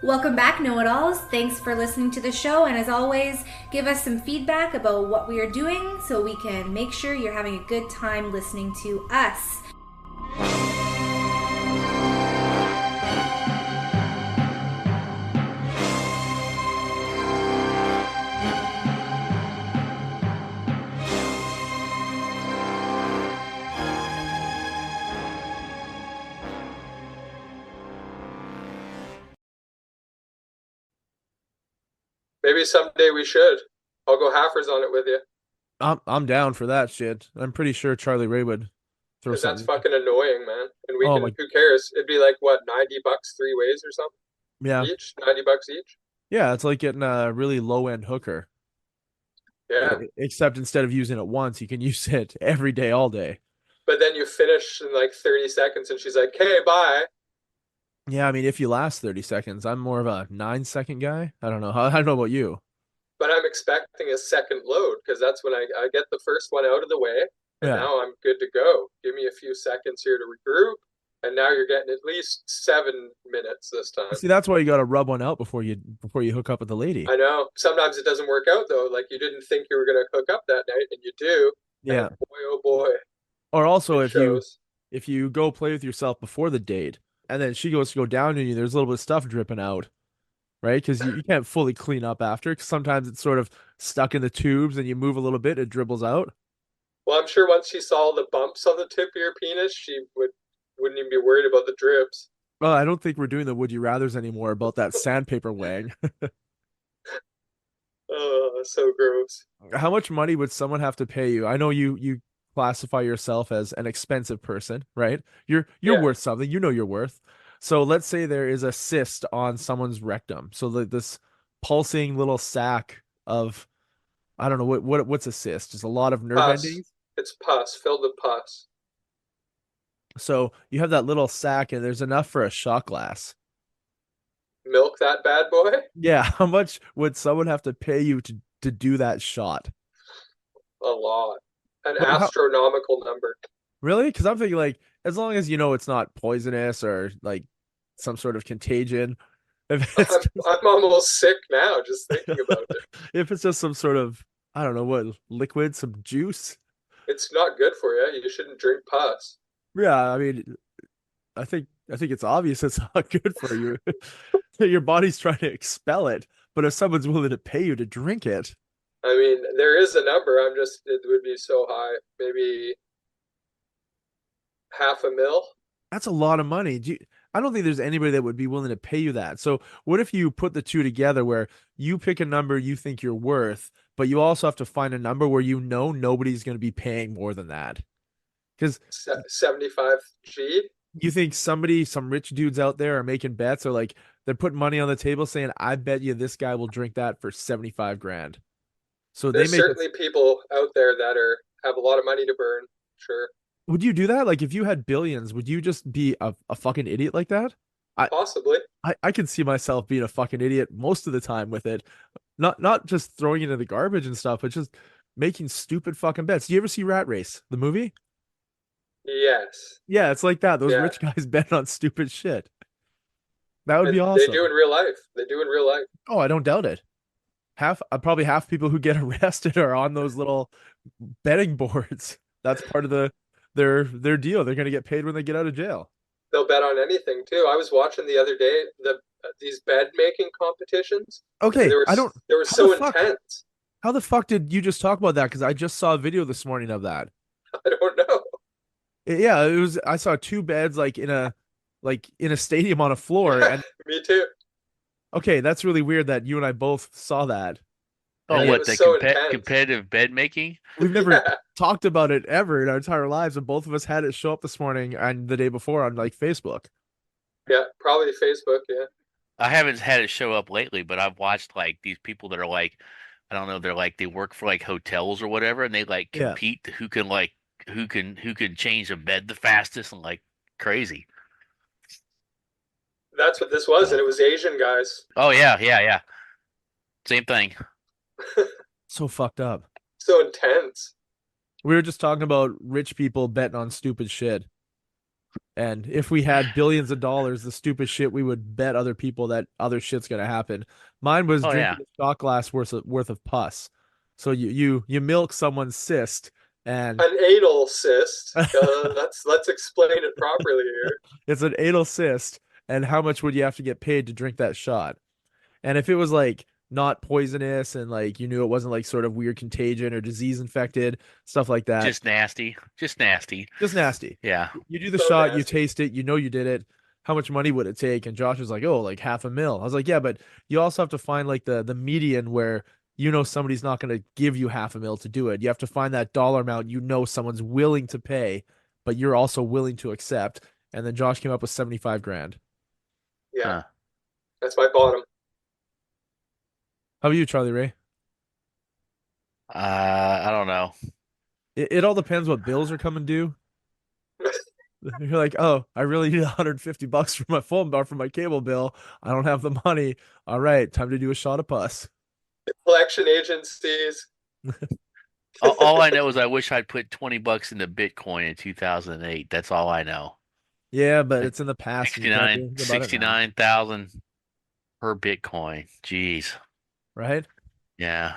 Welcome back, Know-It-Alls. Thanks for listening to the show, and as always, give us some feedback about what we are doing so we can make sure you're having a good time listening to us. Maybe someday we should. I'll go halfers on it with you I'm down for that shit. I'm pretty sure Charlie Ray would throw because that's something. fucking annoying, man. And we Oh can, my, who cares? It'd be like, what, 90 bucks three ways or something yeah, each? 90 bucks each? yeah. It's like getting a really low end hooker, Yeah. except instead of using it once, you can use it every day, all day. But then you finish in like 30 seconds and she's like, hey, bye. Yeah, I mean, if you last 30 seconds, I'm more of a 9 second guy. I don't know. I don't know about you. But I'm expecting a second load because that's when I get the first one out of the way and Yeah. now I'm good to go. Give me a few seconds here to regroup. And now you're getting at least 7 minutes this time. See, that's why you got to rub one out before you hook up with the lady. I know. Sometimes it doesn't work out though. Like you didn't think you were going to hook up that night and you do. And Yeah. boy, oh boy, Or also, it if you shows. if you go play with yourself before the date, and then she goes to go down on you, there's a little bit of stuff dripping out, right? Because you can't fully clean up after. Because sometimes it's sort of stuck in the tubes, and you move a little bit, it dribbles out. Well, I'm sure once she saw the bumps on the tip of your penis, she wouldn't even be worried about the drips. Well, I don't think we're doing the would you rather's anymore about that sandpaper wang. Oh, so gross. How much money would someone have to pay you? I know you classify yourself as an expensive person, right? You're Yeah, worth something. You know you're worth. So let's say there is a cyst on someone's rectum. So this pulsing little sac of I don't know what's a cyst? Just a lot of nerve pus. endings. It's pus filled with pus. So you have that little sac and there's enough for a shot glass. Milk that bad boy? Yeah, how much would someone have to pay you to do that shot? A lot. An But how astronomical number. really? Because I'm thinking like as long as you know it's not poisonous or like some sort of contagion. If it's I'm almost sick now just thinking about it. if it's just some sort of I don't know what liquid, some juice. It's not good for you. You shouldn't drink pus. Yeah, I mean, I think it's obvious it's not good for you. Your body's trying to expel it, but if someone's willing to pay you to drink it, I mean, there is a number. It would be so high. Maybe half a mil. that's a lot of money. I don't think there's anybody that would be willing to pay you that. So what if you put the two together where you pick a number you think you're worth, but you also have to find a number where you know nobody's going to be paying more than that? Because 75 G. you think some rich dudes out there are making bets or like they're putting money on the table saying, I bet you this guy will drink that for 75 grand. So they There's make it. certainly people out there that are have a lot of money to burn. Sure, Would you do that? Like if you had billions, would you just be a fucking idiot like that? I, possibly. I can see myself being a fucking idiot most of the time with it. Not just throwing it in the garbage and stuff, but just making stupid fucking bets. Do you ever see Rat Race, the movie? Yes. Yeah, it's like that. Those Yeah. rich guys bet on stupid shit. That would be And they do awesome. in real life. They do in real life. Oh, I don't doubt it. Probably half people who get arrested are on those little betting boards. That's part of their deal. They're gonna get paid when they get out of jail. They'll bet on anything too. I was watching the other day these bed making competitions, and Okay, I don't. they were How the so fuck? intense. How the fuck did you just talk about that? Because I just saw a video this morning of that. I don't know. Yeah, it was. I saw two beds like in a stadium on a floor, Yeah, and me too. okay, that's really weird that you and I both saw that, And and Oh, it then what was the so intense. competitive bed making? we've never Yeah, talked about it ever in our entire lives, and both of us had it show up this morning and the day before on like Facebook. yeah, probably Facebook. Yeah, I haven't had it show up lately, but I've watched like these people that are like, I don't know, they're like they work for like hotels or whatever, and they like Yeah. compete to who can change a bed the fastest and like crazy. that's what this was, and it was Asian guys. Oh yeah, yeah, yeah. Same thing. So fucked up. So intense. We were just talking about rich people betting on stupid shit. And if we had billions of dollars, the stupid shit we would bet other people that other shit's gonna happen. Mine was Oh yeah, drinking a shot glass worth of pus. So you milk someone's cyst, and An anal cyst. Let's explain it properly here. it's an anal cyst. And how much would you have to get paid to drink that shot? And if it was like not poisonous and like you knew it wasn't like sort of weird contagion or disease infected, stuff like that, just nasty, just nasty. just nasty. Yeah, You do the So shot, you nasty. taste it, you know you did it. How much money would it take? And Josh was like, "Oh, like half a mil." I was like, "Yeah, but you also have to find like the median where you know somebody's not going to give you half a mil to do it. You have to find that dollar amount you know someone's willing to pay, but you're also willing to accept." And then Josh came up with 75 grand. Yeah, huh. that's my bottom. How about you, Charlie Ray? I don't know. It all depends what bills are coming due. You're like, oh, I really need $150 for my phone bill for my cable bill. I don't have the money. All right, time to do a shot of pus. Collection agencies. All I know is I wish I'd put $20 into Bitcoin in 2008. That's all I know. Yeah, but Like it's in the past and you can't do 69, anything about it now, 69,000 per Bitcoin. Jeez. right? Yeah.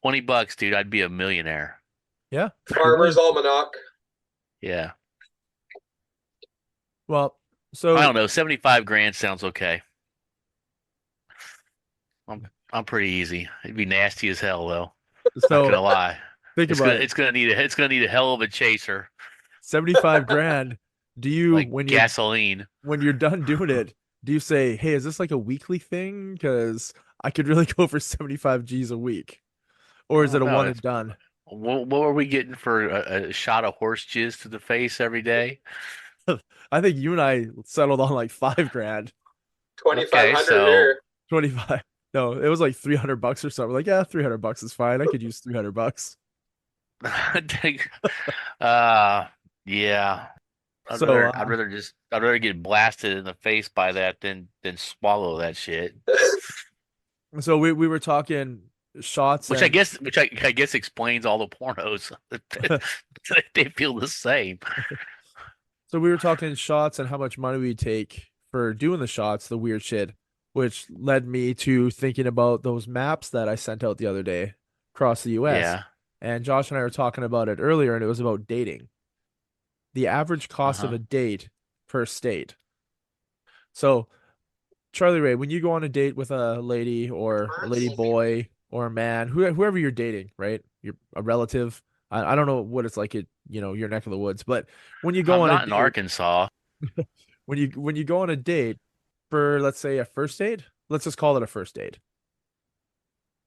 $20, dude, I'd be a millionaire. Yeah. You Farmer's would. Almanac. Yeah. Well, I so don't know. 75 grand sounds okay. I'm pretty easy. It'd be nasty as hell though. Not so gonna lie. think about it. It's gonna need a hell of a chaser, 75 grand. Do you like gasoline. when you're done doing it, do you say, "Hey, is this like a weekly thing? Because I could really go for 75 G's a week." Or I is it don't a know. one and It's done? what were we getting for a shot of horse jizz to the face every day? I think you and I settled on like 5 grand. 2,500 So here. 25. No, it was like $300 or something. Like, yeah, $300 is fine. I could use $300. uh yeah. So, I'd rather get blasted in the face by that than swallow that shit. so we were talking shots and I guess explains all the pornos. They feel the same. so we were talking shots and how much money we take for doing the shots, the weird shit, which led me to thinking about those maps that I sent out the other day across the US. Yeah. And Josh and I were talking about it earlier, and it was about dating. The average cost of Uh-huh. a date per state. So, Charlie Ray, when you go on a date with a lady or a lady boy or a man, whoever you're dating, right? You're a relative. I don't know what it's like at, your neck of the woods, but when you go I'm on a not in date, Arkansas. when you go on a date for, let's say, a first date, let's just call it a first date.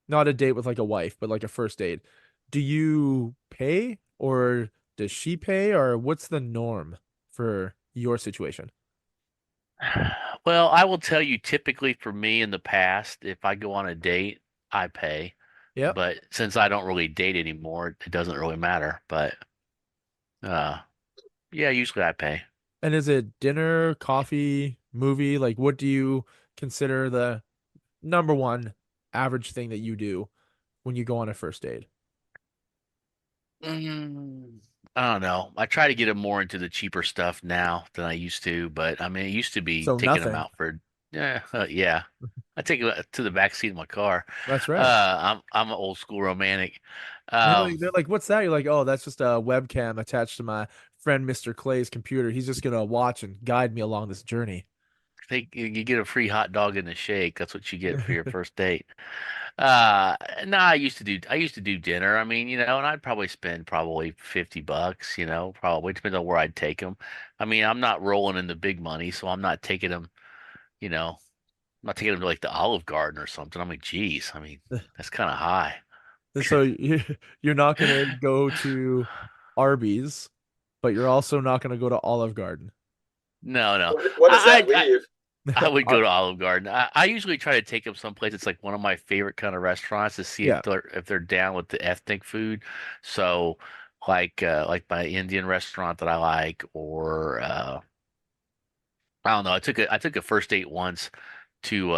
Not a date with like a wife, but like a first date. Do you pay or does she pay or what's the norm for your situation? Well, I will tell you, typically for me in the past, if I go on a date, I pay. Yep. But since I don't really date anymore, it doesn't really matter. But uh yeah, usually I pay. And is it dinner, coffee, movie? Like, what do you consider the number one average thing that you do when you go on a first date? Mm, I don't know. I try to get them more into the cheaper stuff now than I used to, but I mean, it used to be So taking them nothing. out for yeah. I take it to the back seat of my car. That's right. I'm an old school romantic. They're like, what's that? You're like, oh, that's just a webcam attached to my friend Mr. Clay's computer. He's just gonna watch and guide me along this journey. you get a free hot dog and a shake. That's what you get for your first date. No, I used to do dinner. I mean, and I'd probably spend probably $50, probably depends on where I'd take them. I mean, I'm not rolling in the big money, so I'm not taking them, you know, I'm not taking them to like the Olive Garden or something. I'm like, geez, I mean, that's kind of high. So you're not gonna go to Arby's, but you're also not gonna go to Olive Garden. No, no. What does that leave? I would go Ar- to Olive Garden. I usually try to take them someplace. It's like one of my favorite kind of restaurants to see yeah, if they're down with the ethnic food. So like my Indian restaurant that I like, or I don't know. I took a first date once to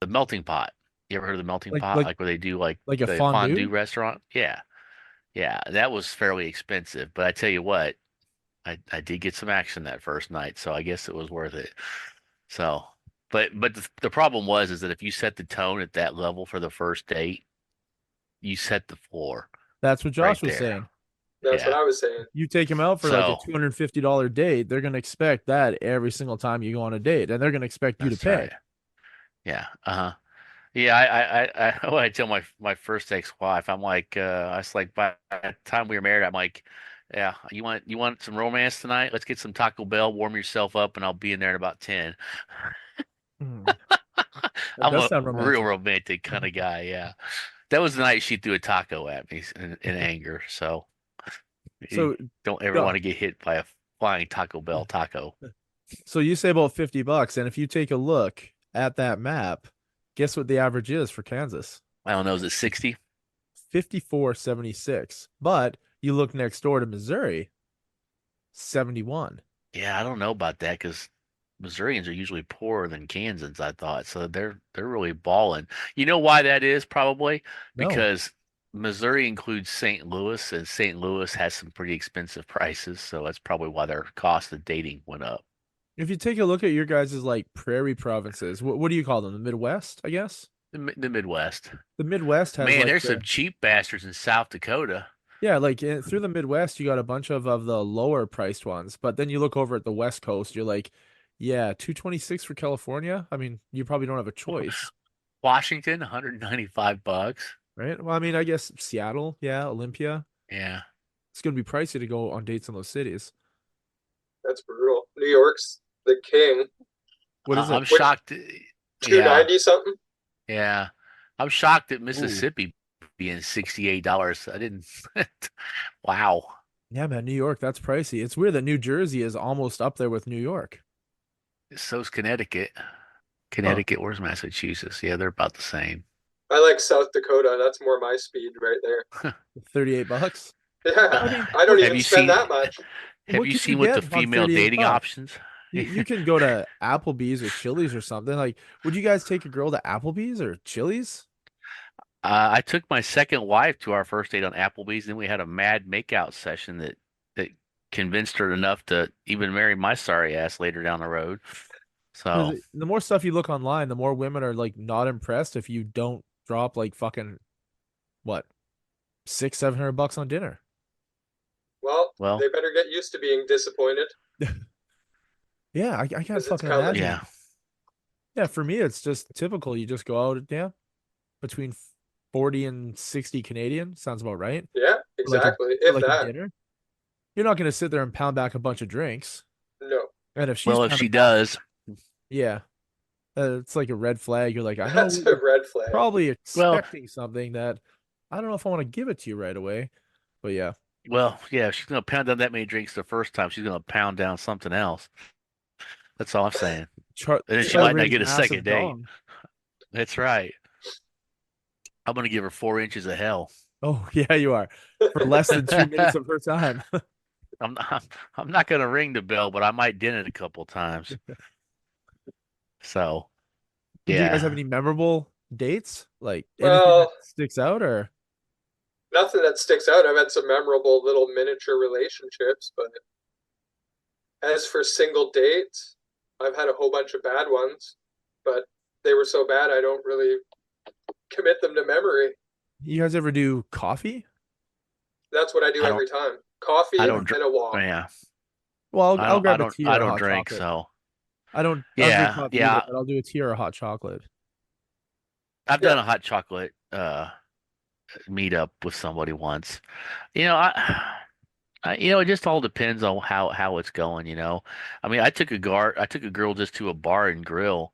the Melting Pot. You ever heard of the Melting like Pot? like Like where they do like like a the fondue fondue. restaurant? Yeah, yeah. That was fairly expensive, but I tell you what, I did get some action that first night, so I guess it was worth it. So, but the problem was is that if you set the tone at that level for the first date, you set the floor That's what right Josh was there. saying. That's what Yeah. I was saying. You take them out for like a So $250 date, they're gonna expect that every single time you go on a date, and they're gonna expect you to that's pay. right. Yeah. Uh-huh. Yeah, what I tell my first ex-wife, I'm like, I was like, by the time we were married, I'm like, yeah, you want some romance tonight? Let's get some Taco Bell, warm yourself up, and I'll be in there in about 10. Hmm. That I'm does a sound real romantic. romantic kind of guy, yeah. That was the night she threw a taco at me in anger, so you So, don't ever go- want to get hit by a flying Taco Bell taco. so you say about $50, and if you take a look at that map, guess what the average is for Kansas? I don't know, is it 60? 54.76. But you look next door to Missouri, 71. Yeah, I don't know about that because Missourians are usually poorer than Kansans, I thought. So they're really balling. You know why that is probably? No. Because Missouri includes St. Louis, and St. Louis has some pretty expensive prices, so that's probably why their cost of dating went up. If you take a look at your guys' like prairie provinces, what do you call them? The Midwest, I guess? The Midwest. The Midwest has Man, like there's some the cheap bastards in South Dakota. yeah, like through the Midwest, you got a bunch of the lower priced ones, but then you look over at the West Coast, you're like, yeah, 226 for California. I mean, you probably don't have a choice, Washington, $195. right? Well, I mean, I guess Seattle, yeah, Olympia. Yeah. It's gonna be pricey to go on dates in those cities. That's brutal. New York's the king. What is I'm it? What, shocked. two Yeah. ninety something? Yeah. I'm shocked at Ooh, Mississippi being $68. I didn't. Wow. yeah, man, New York, that's pricey. It's weird that New Jersey is almost up there with New York. So's Connecticut. Huh. Connecticut, where's Massachusetts? Yeah, they're about the same. I like South Dakota. That's more my speed right there. $38. Yeah, I mean, I don't what Have even you spend seen that much. have what you can you seen what the get on female 38 dating bucks? options? You can go to Applebee's or Chili's or something. Like, would you guys take a girl to Applebee's or Chili's? I took my second wife to our first date on Applebee's, then we had a mad makeout session that convinced her enough to even marry my sorry ass later down the road. So, Because the more stuff you look online, the more women are like not impressed if you don't drop like fucking what 600-700 bucks on dinner. Well, well, they better get used to being disappointed Yeah, I can't because it's fucking coming. imagine. yeah. Yeah, for me, it's just typical. You just go out, yeah, between 40 and 60 Canadian. Sounds about right. Yeah, For like a exactly. for If like a that. dinner. You're not gonna sit there and pound back a bunch of drinks. No, And if she's Well, if pounding she back, does, yeah, it's like a red flag. You're like, I know that's what a you're red flag. probably well, expecting something that I don't know if I want to give it to you right away. But yeah, yeah, if she's gonna pound down that many drinks the first time, she's gonna pound down something else. That's all I'm saying. And then she might not Charlie's get a massive second date. dong. That's right. I'm gonna give her 4 inches of hell. Oh yeah, you are for less than 2 minutes of her time. I'm not, I'm not gonna ring the bell, but I might dent it a couple times. So Do you guys have yeah. any memorable dates? Like anything that Well, sticks out, or nothing that sticks out. I've had some memorable little miniature relationships, but as for single dates, I've had a whole bunch of bad ones, but they were so bad I don't really commit them to memory. you guys ever do coffee? That's what I do I don't every time. Coffee I and don't dr a walk. yeah. Well, I'll I grab a don't tea I or a don't hot drink, chocolate. so I don't drink yeah, coffee either, yeah. but I'll do a tea or a hot chocolate. I've Yeah. done a hot chocolate meetup with somebody once. You know, it just all depends on how it's going, you know. I mean, I took a girl just to a bar and grill,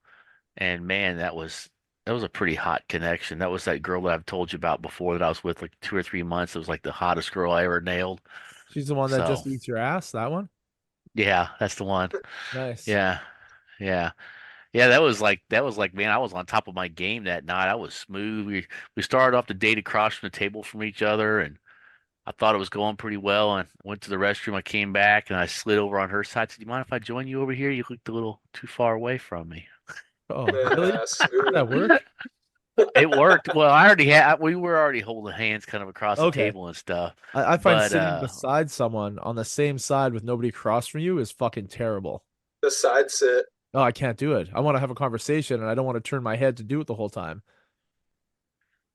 and man, that was a pretty hot connection. That was that girl that I've told you about before that I was with like 2 or 3 months. It was like the hottest girl I ever nailed. She's the one that So, just eats your ass. That one. yeah, that's the one. Nice. Yeah. Yeah. Yeah, that was like man, I was on top of my game that night. I was smooth. We started off the date across from the table from each other, and I thought it was going pretty well. And went to the restroom. I came back and I slid over on her side. Said, "Do you mind if I join you over here? You looked a little too far away from me." Oh, really? Did that Smooth. work? It worked. Well, we were already holding hands kind of across the Okay. table and stuff. I find But sitting beside someone on the same side with nobody across from you is fucking terrible. The side sit. Oh, I can't do it. I want to have a conversation and I don't want to turn my head to do it the whole time.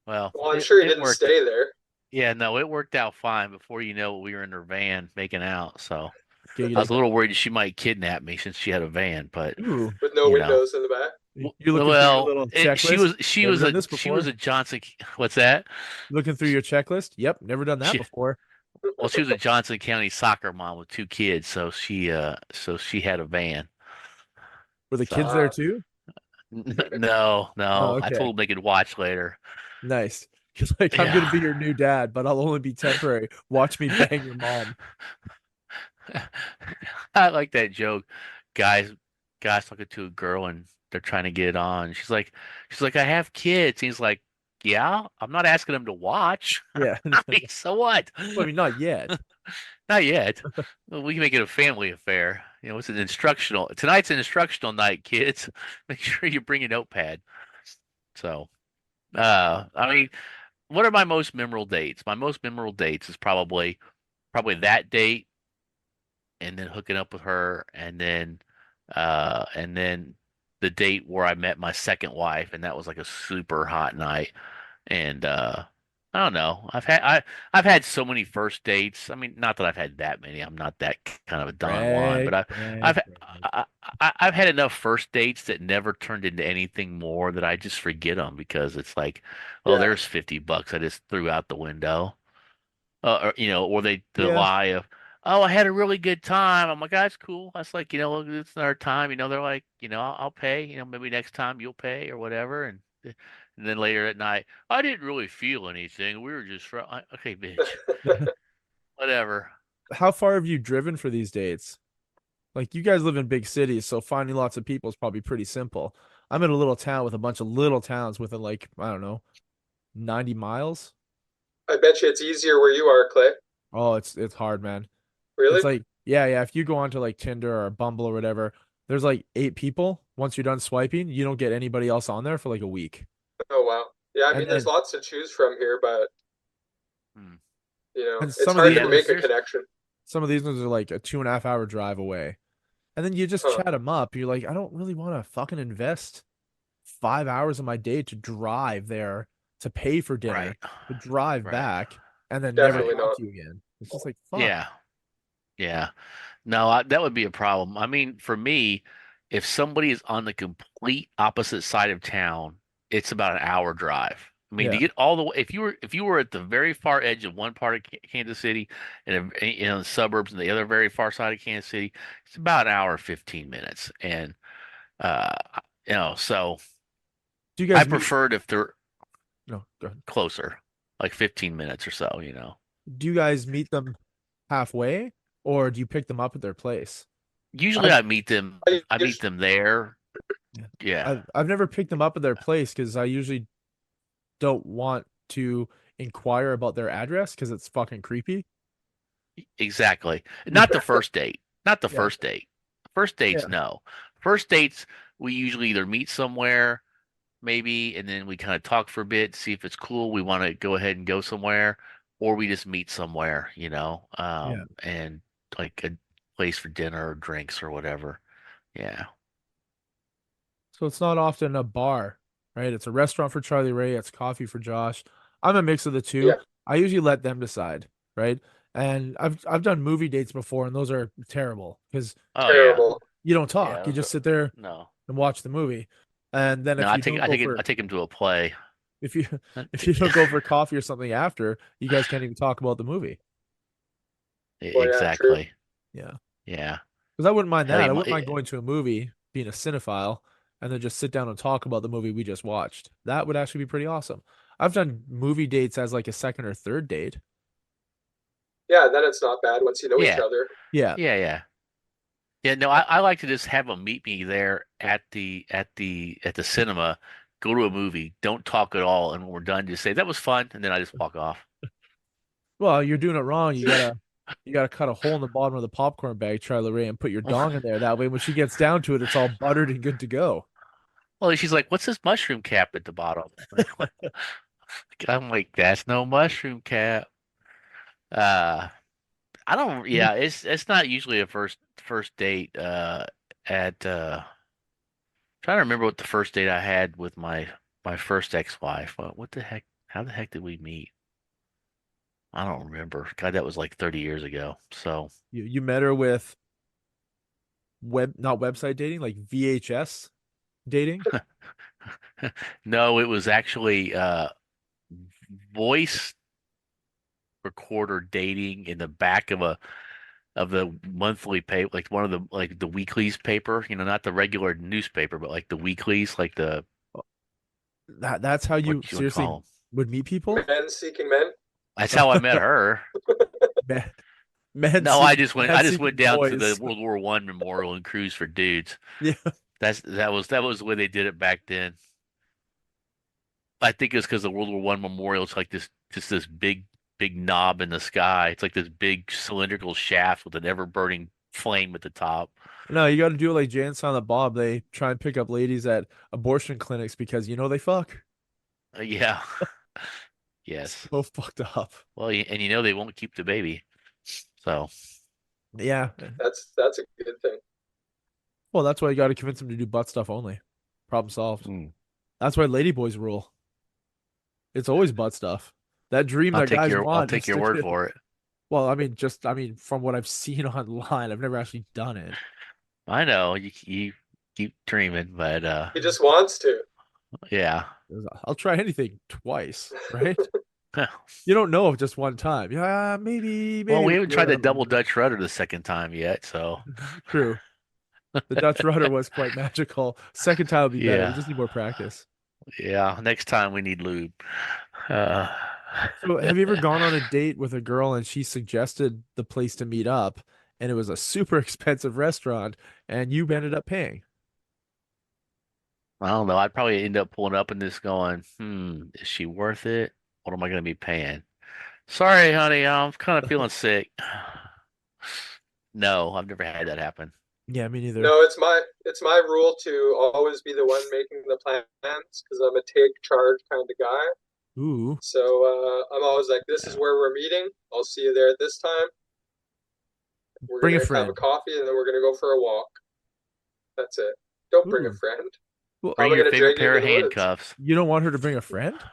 well, Well, I'm it sure he it didn't worked. stay there Yeah, no, it worked out fine. Before you know it, we were in her van making out. So I was Giggity. a little worried she might kidnap me since she had a van, but Ooh, with no you know. windows in the back. you're looking through your Well, little she checklist. was she Never was done a this she was before. a Johnson. What's that? Looking through your checklist. Yep, never done that She, before. well, she was a Johnson County soccer mom with two kids, so she had a van. Were the kids So there Ah, too? no, Oh, no, I okay. told them they could watch later. Nice. Because like I'm gonna Yeah. be your new dad, but I'll only be temporary. Watch me bang your mom. I like that joke. Guys, guys talking to a girl and they're trying to get it on. She's like, I have kids. He's like, yeah, I'm not asking them to watch. Yeah. I mean, so what? Well, I mean, not yet. Not yet. Well, we can make it a family affair. It's an instructional. Tonight's an instructional night, kids. Make sure you bring a notepad. So, I mean, what are my most memorable dates? My most memorable dates is probably that date and then hooking up with her and then the date where I met my second wife and that was like a super hot night and I don't know. I've had so many first dates. I mean, not that I've had that many. I'm not that kind of a Don Juan, but Brag, I've brag, brag. I've had enough first dates that never turned into anything more that I just forget them because it's like, oh, yeah. there's $50 I just threw out the window. Or the Yeah. lie of, oh, I had a really good time. I'm like, that's cool. That's like, it's our time. They're like, I'll pay. Maybe next time you'll pay or whatever. And then later at night, I didn't really feel anything. We were just okay, bitch, whatever. How far have you driven for these dates? Like you guys live in big cities, so finding lots of people is probably pretty simple. I'm in a little town with a bunch of little towns within like, I don't know, 90 miles. I bet you it's easier where you are, Clay. Oh, it's hard, man. It's Really? like, yeah, yeah. If you go onto like Tinder or Bumble or whatever, there's like 8 people. Once you're done swiping, you don't get anybody else on there for like a week. Oh wow. Yeah, I And mean, there's then lots to choose from here, but Hmm. and it's some of hard these Yeah, to ones, make a there's connection. some of these ones are like a 2.5 hour drive away. And then you just Huh. chat them up. You're like, I don't really want to fucking invest 5 hours of my day to drive there to pay for dinner, right, to drive right, back, and then never Definitely right. talk not. to you again. It's just like fuck. Yeah, yeah. No, that would be a problem. I mean, for me, if somebody is on the complete opposite side of town, it's about an hour drive. I mean, to Yeah. get all the way, if you were at the very far edge of one part of Kansas City and the suburbs and the other very far side of Kansas City, it's about an hour and 15 minutes. And uh, so Do you I guys meet? preferred if they're No, go ahead. closer, like 15 minutes or so. Do you guys meet them halfway, or do you pick them up at their place? Usually I've I meet Usually, them there. yeah. Yeah, I've never picked them up at their place because I usually don't want to inquire about their address because it's fucking creepy. exactly. Yeah. Not the first date. Not the Yeah. first date. First dates, Yeah. no. First dates, we usually either meet somewhere, maybe, and then we kind of talk for a bit, see if it's cool. We want to go ahead and go somewhere, or we just meet somewhere, Yeah. and like a place for dinner or drinks or whatever. Yeah. So it's not often a bar, right? It's a restaurant for Charlie Ray, it's coffee for Josh. I'm a mix of the two. yeah. I usually let them decide, right? And I've done movie dates before and those are terrible because Oh yeah. Terrible. you don't Yeah. talk. You just sit there No. and watch the movie. And then No, if I you take don't I go take it for I take him to a play. if you if you don't go for coffee or something after, you guys can't even talk about the movie. Well, yeah, true. Exactly. Yeah. Yeah. Because I wouldn't mind Hell, that. I wouldn't mind going to a movie, being a cinephile, and then just sit down and talk about the movie we just watched. That would actually be pretty awesome. I've done movie dates as like a second or third date. Yeah, then it's not bad once you know each yeah. other. Yeah. Yeah, yeah. Yeah, no, I like to just have them meet me there at the cinema, go to a movie, don't talk at all, and when we're done, just say that was fun, and then I just walk off. Well, you're doing it wrong. You gotta cut a hole in the bottom of the popcorn bag, Charlie Ray, and put your dong in there. That way, when she gets down to it, it's all buttered and good to go. Well, she's like, "What's this mushroom cap at the bottom?" Like, what? I'm like, "That's no mushroom cap." Uh, I don't. Yeah, it's not usually a first date. At trying to remember what the first date I had with my first ex-wife. What the heck? How the heck did we meet? I don't remember. God, that was like 30 years ago. So You met her with not website dating, like VHS dating. no, it was actually voice recorder dating in the back of the monthly paper, like one of the like the weeklies paper, not the regular newspaper, but like the weeklies, like the That's how you what you would seriously call them. would meet people? Men seeking men. That's how I met her. Man, man No, seeking I man just went seeking down to the boys. World War One memorial and cruised for dudes. Yeah. That was the way they did it back then. I think it's because the World War One memorial is like this just this big knob in the sky. It's like this big cylindrical shaft with an ever burning flame at the top. No, you got to do it like Jay and Silent Bob. They try and pick up ladies at abortion clinics because they fuck. Yeah. Yes. So fucked up. Well, and they won't keep the baby. So, Yeah. That's a good thing. Well, that's why you got to convince them to do butt stuff only. Problem solved. mm, That's why ladyboys rule. It's always butt stuff. That dream that guys I'll want take just your to word get. for it. Well, I mean, from what I've seen online, I've never actually done it. I know you keep dreaming, but He just wants to. yeah. I'll try anything twice, right? You don't know if just one time. Yeah, Well, maybe we haven't tried the double later. Dutch rudder the second time yet, so True. The Dutch rudder was quite magical. Second time would be better. We yeah. just need more practice. Yeah, next time we need lube. Uh, So, have you ever gone on a date with a girl and she suggested the place to meet up, and it was a super expensive restaurant, and you ended up paying? I don't know. I'd probably end up pulling up and just going, is she worth it? What am I going to be paying? Sorry, honey, I'm kind of feeling sick. No, I've never had that happen. Yeah, me neither. No, it's my rule to always be the one making the plans because I'm a take charge kind of guy. Ooh, So I'm always like, this is Yeah. where we're meeting. I'll see you there at this time. We're bring a gonna have a friend. coffee and then we're gonna go for a walk. That's it. Don't bring a Ooh. friend. Well, How am Bring I your gonna favorite drag you pair into of the woods? handcuffs. you don't want her to bring a friend?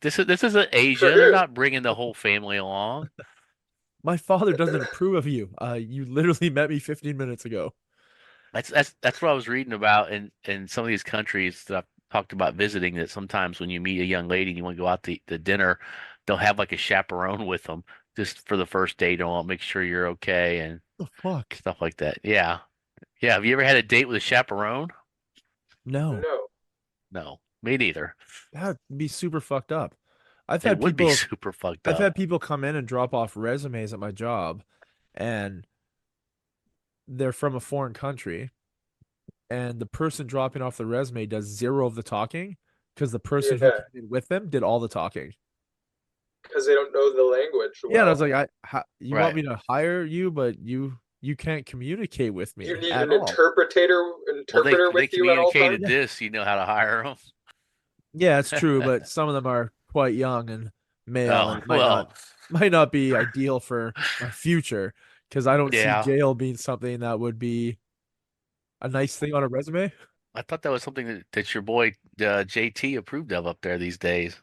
This isn't For Asia. They're who? not bringing the whole family along. My father doesn't approve of you. You literally met me 15 minutes ago. That's what I was reading about in some of these countries that I've talked about visiting. That sometimes when you meet a young lady and you want to go out to dinner, they'll have like a chaperone with them just for the first date. And want to make sure you're okay and The fuck? stuff like that. Yeah, yeah. Have you ever had a date with a chaperone? No, No. No, me neither. that'd be super fucked up. I've It had would be people super fucked I've up. had people come in and drop off resumes at my job, and they're from a foreign country, and the person dropping off the resume does zero of the talking because the person who Yeah, came in with them did all the talking. because they don't know the language Yeah, and I was well. like, you want Right. me to hire you, but you can't communicate with You me need at an all. Well, interpreter they with you at all times. communicated Yeah, this. You know how to hire yeah, it's true, them. but some of them are quite young and male, and Oh it well, might not be ideal for my future because I don't see yeah. jail being something that would be a nice thing on a resume. I thought that was something that your boy JT approved of up there these days.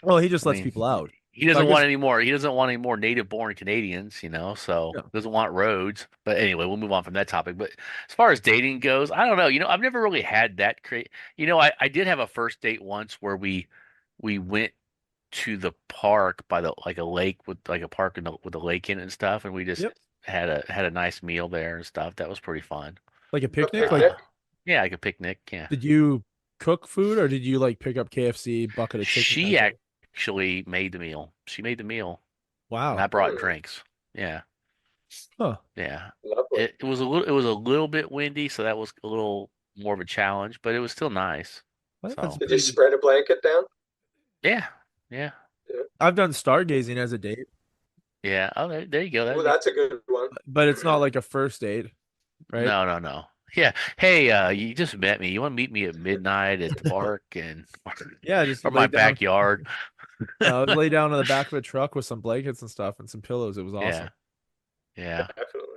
Well, he just I lets mean, people out. he So I doesn't want guess any more. He doesn't want any more native-born Canadians, so no. doesn't want roads. But anyway, we'll move on from that topic. But as far as dating goes, I don't know. I've never really had that create. I did have a first date once where we went to the park by the like a lake with like a park with a lake in it and stuff, and we just Yep. had a nice meal there and stuff. That was pretty fun. Like a A picnic? Like, picnic. Yeah, like a picnic. Yeah. did you cook food or did you like pick up KFC, bucket of chicken She type thing? actually made the meal. She made the meal, and I Wow. brought Hmm, drinks. Yeah, Huh. yeah. lovely. It was a little bit windy, so that was a little more of a challenge, but it was still nice. I think that's So Did you pretty good. spread a blanket down? yeah, yeah, Yeah. I've done stargazing as a date, yeah. Oh, there you go. Oh, that's a good one. but it's not like a first date, right? No, no, no. Yeah. Hey, you just met me. You want to meet me at midnight at the park and Yeah, just or my lay down. backyard? No, I was laid down on the back of a truck with some blankets and stuff and some pillows. It was Yeah. awesome. Yeah. Definitely.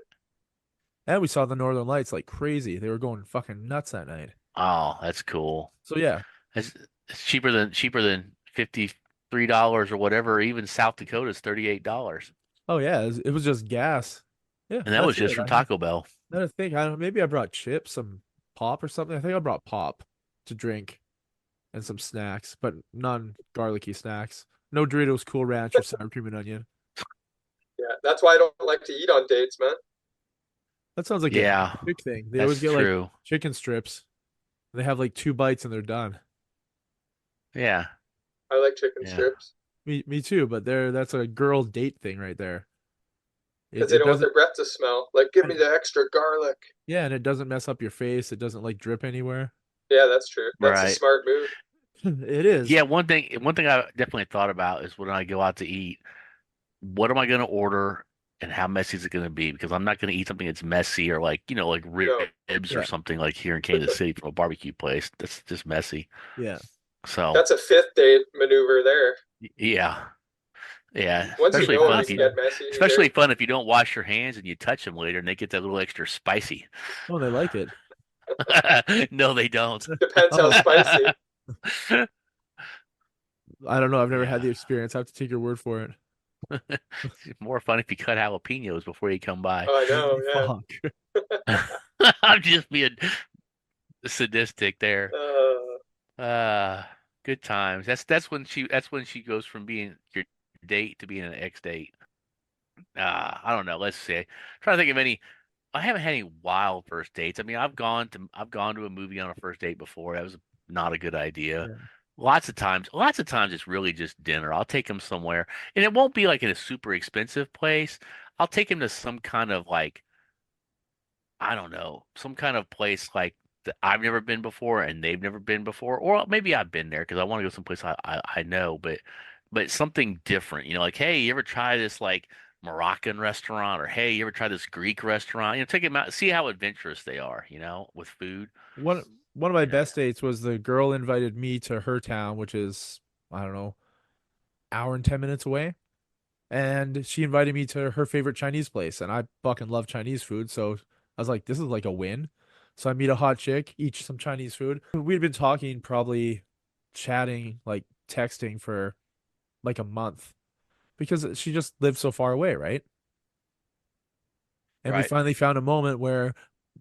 And we saw the Northern Lights like crazy. They were going fucking nuts that night. Oh, that's cool. So yeah. It's cheaper than $53 or whatever. Even South Dakota is $38. Oh yeah, it was just gas. Yeah, And that was that's just it. from Taco Bell. I think I don't, maybe I brought chips, some pop or something. I think I brought pop to drink and some snacks, but none garlicky snacks. No Doritos Cool Ranch or sour cream and onion. Yeah, that's why I don't like to eat on dates, man. That sounds like a Yeah, chick thing. They always that's get like true. chicken strips. They have like 2 bites and they're done. Yeah. I like chicken Yeah. strips Me too, but that's a girl date thing right there. It because they it don't want doesn't their breath to smell. Like, give me and the extra garlic. yeah, and it doesn't mess up your face. It doesn't like drip anywhere. Yeah, that's true. That's a Right. smart move. It is. Yeah, one thing I definitely thought about is when I go out to eat, what am I going to order and how messy is it going to be? Because I'm not going to eat something that's messy or like, like No, ribs or Yeah. something like here in Kansas City from a barbecue place. That's just messy. Yeah. So, that's a fifth date maneuver there. yeah. Yeah, Once you That's know it can get fascinating. messy, who especially cares? fun if you don't wash your hands and you touch them later and they get that little extra spicy. Oh, they like it. No, they don't. Depends how Oh, spicy. I don't know. I've never had Yeah. the experience. I have to take your word for it. It's more fun if you cut jalapenos before you come by. Oh, I know. Yeah. Fuck. I'm just being sadistic there. Uh, Uh, good times. That's when she goes from being your date to being an ex date. I don't know. Let's see. Trying to think of any. I haven't had any wild first dates. I mean, I've gone to a movie on a first date before. That was not a good idea. Yeah. Lots of times it's really just dinner. I'll take them somewhere, and it won't be like in a super expensive place. I'll take him to some kind of like I don't know, some kind of place like that I've never been before and they've never been before, or maybe I've been there because I want to go someplace I know, but something different. Like hey, you ever try this like Moroccan restaurant, or hey, you ever try this Greek restaurant? Take them out, see how adventurous they are, with food. One one of my You know, best dates was the girl invited me to her town, which is, I don't know, hour and 10 minutes away. And she invited me to her favorite Chinese place. And I fucking love Chinese food. So I was like, this is like a win. So I meet a hot chick, eat some Chinese food. We'd been talking, probably chatting, like texting for like a month because she just lived so far away, right? And we right, finally found a moment where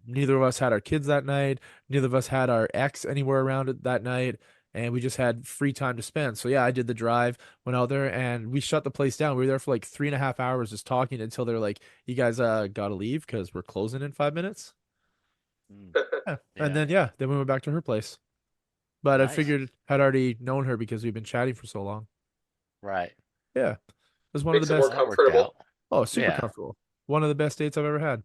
neither of us had our kids that night, neither of us had our ex anywhere around it that night, and we just had free time to spend. So yeah, I did the drive, went out there, and we shut the place down. We were there for like 3.5 hours just talking until they're like, "You guys gotta leave because we're closing in 5 minutes." mm, Yeah. And yeah, then yeah, then we went back to her place. But I nice, figured had already known her because we've been chatting for so long. right. Yeah. It was one of the makes it more best. Well, that worked comfortable. out. Oh, super Yeah, comfortable. One of the best dates I've ever had.